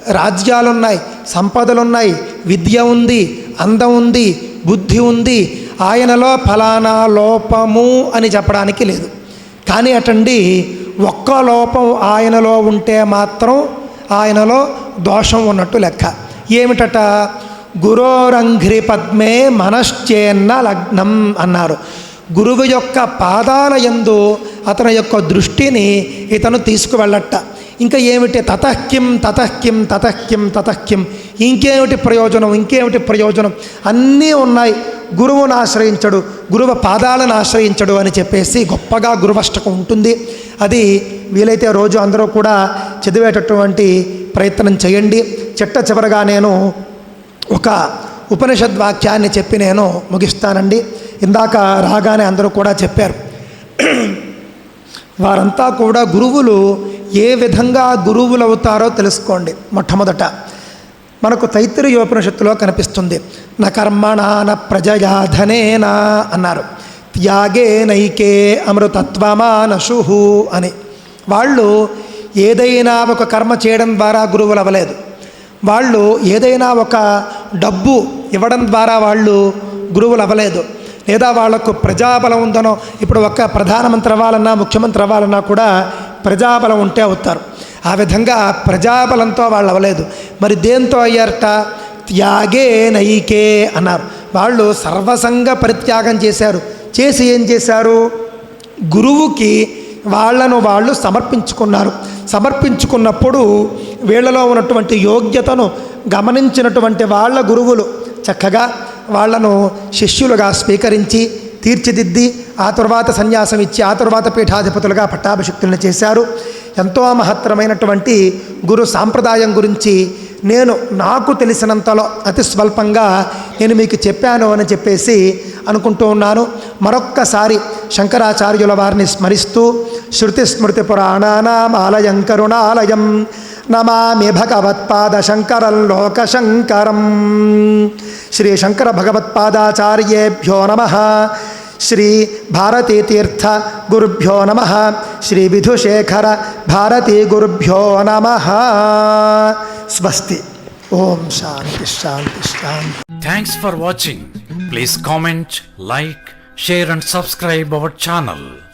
రాజ్యాలున్నాయి, సంపదలున్నాయి, విద్య ఉంది, అందం ఉంది, బుద్ధి ఉంది. ఆయనలో ఫలానా లోపము అని చెప్పడానికి లేదు. కానీ అటండి ఒక్క లోపం ఆయనలో ఉంటే మాత్రం ఆయనలో దోషం ఉన్నట్టు లెక్క. ఏమిటట? గురోరంఘ్రి పద్మే మనశ్చేన్న లగ్నం అన్నారు. గురువు యొక్క పాదాల యందు అతని యొక్క దృష్టిని ఇతను తీసుకువెళ్ళట. ఇంకా ఏమిటి? తతఃకిం తతఃకిం తతఃకిం తతఃకిం, ఇంకేమిటి ప్రయోజనం, ఇంకేమిటి ప్రయోజనం, అన్నీ ఉన్నాయి. గురువును ఆశ్రయించడు, గురువు పాదాలను ఆశ్రయించడు అని చెప్పేసి గొప్పగా గురువష్టకం ఉంటుంది. అది వీలైతే రోజు అందరూ కూడా చదివేటటువంటి ప్రయత్నం చేయండి. చిట్ట చివరగా నేను ఒక ఉపనిషద్ వాక్యాన్ని చెప్పి నేను ముగిస్తానండి. ఇందాక రాగానే అందరూ కూడా చెప్పారు. వారంతా కూడా గురువులు ఏ విధంగా గురువులు అవుతారో తెలుసుకోండి. మొట్టమొదట మనకు తైత్తిరీయోపనిషత్తులో కనిపిస్తుంది. న కర్మణా న ప్రజయా ధనేనా అన్నారు. త్యాగే నైకే అమృతత్వమానశు అని. వాళ్ళు ఏదైనా ఒక కర్మ చేయడం ద్వారా గురువులు అవ్వలేదు. వాళ్ళు ఏదైనా ఒక డబ్బు ఇవ్వడం ద్వారా వాళ్ళు గురువులు అవ్వలేదు. లేదా వాళ్లకు ప్రజాబలం ఉందనో, ఇప్పుడు ఒక ప్రధానమంత్రి అవ్వాలన్నా, ముఖ్యమంత్రి అవ్వాలన్నా కూడా ప్రజాబలం ఉంటే అవుతారు. ఆ విధంగా ప్రజాబలంతో వాళ్ళు అవ్వలేదు. మరి దేంతో అయ్యారట? త్యాగే నైకే అన్నారు. వాళ్ళు సర్వసంగ పరిత్యాగం చేశారు. చేసి ఏం చేశారు? గురువుకి వాళ్ళను వాళ్ళు సమర్పించుకున్నారు. సమర్పించుకున్నప్పుడు వీళ్ళలో ఉన్నటువంటి యోగ్యతను గమనించినటువంటి వాళ్ళ గురువులు చక్కగా వాళ్లను శిష్యులుగా స్వీకరించి తీర్చిదిద్ది ఆ తర్వాత సన్యాసం ఇచ్చి ఆ తర్వాత పీఠాధిపతులుగా పట్టాభిషిక్తులను చేశారు. ఎంతో మహత్తరమైనటువంటి గురు సాంప్రదాయం గురించి నేను నాకు తెలిసినంతలో అతి స్వల్పంగా నేను మీకు చెప్పాను అని చెప్పేసి అనుకుంటూ ఉన్నాను. మరొక్కసారి శంకరాచార్యుల వారిని స్మరిస్తూ శృతి స్మృతి పురాణానాం ఆలయం కరుణాలయం నమామి భగవత్పాద శంకరం లోకశంకరం. శ్రీ శంకర భగవత్పాదాచార్యేభ్యో నమః. శ్రీ భారతీ తీర్థ గురుభ్యో నమః. శ్రీ విధుశేఖర భారతీ గురుభ్యో నమః. స్వస్తి. ఓం శాంతి శాంతి శాంతి. Thanks for watching. Please comment, like, share and subscribe our channel.